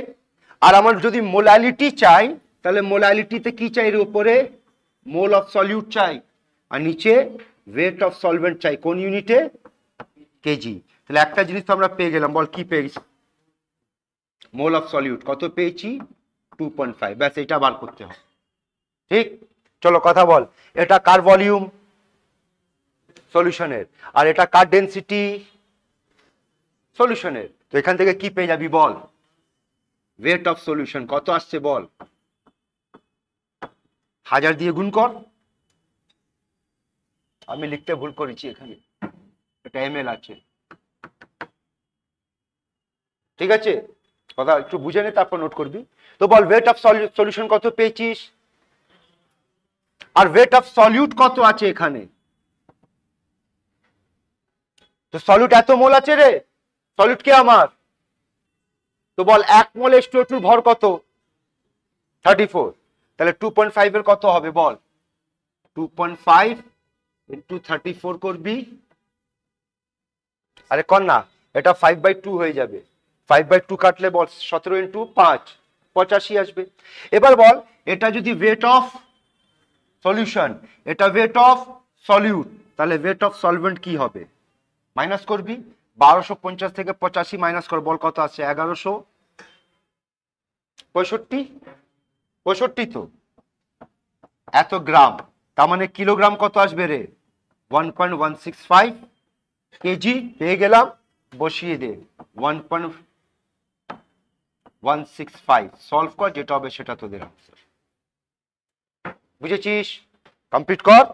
আর আমার যদি মোলালিটি চাই, তাহলে মোলালিটিতে কি চাই? এর উপরে মোল অফ সলিউট চাই, আর নিচে ওয়েট অফ সলভেন্ট চাই, কোন ইউনিটে? কেজি। তাহলে একটা জিনিস তো আমরা পেয়ে গেলাম, বল কি পেয়ে গেছি? মোল অফ সলিউট কত পেয়েছি 2.5, ব্যাস এটা বার করতে হবে। ঠিক, চলো কথা বল, এটা কার ভলিউম সলিউশনের, আর এটা কার ডেনসিটি সলিউশনের। তো এখান থেকে কি পেয়ে যাবি বল, ওয়েট অফ সলিউশন কত আসছে বল, 1000 দিয়ে গুণ কর। আমি লিখতে ভুল করেছি এখানে, এটা ml আছে, ঠিক আছে, কথা একটু বুঝে নে তারপর নোট করবি। তো বল ওয়েট অফ সলিউশন কত পেয়েছিস, আর ওয়েট অফ সলিউট কত আছে এখানে। তো সলিউট এত মোল আছে রে, সলিউট কে আমার, তো বল 1 মোল H2O2 এর ভর কত 34, তাহলে 2.5 এর কত হবে বল, 2.5 ইন্টু 34 করবি, আরে কর না, এটা 5/2 হয়ে যাবে, 5/2 কাটলে বল 17 ইন্টু 5 85 আসবে। এবার বল এটা যদি ওয়েট অফ সলিউশন, এটা ওয়েট অফ সলিউট, তাহলে ওয়েট অফ সলভেন্ট কি হবে, মাইনাস করবি, 1250 থেকে 85 মাইনাস কর, বল কত আসছে 1165, তো এত গ্রাম, তার মানে কিলোগ্রাম কত আসবে রে 1.165 কেজি, পেয়ে গেলাম, বসিয়ে দে 1.165, সলভ কর, যেটা হবে সেটা তোদের আনসার। বুঝেছিস, কমপ্লিট কর।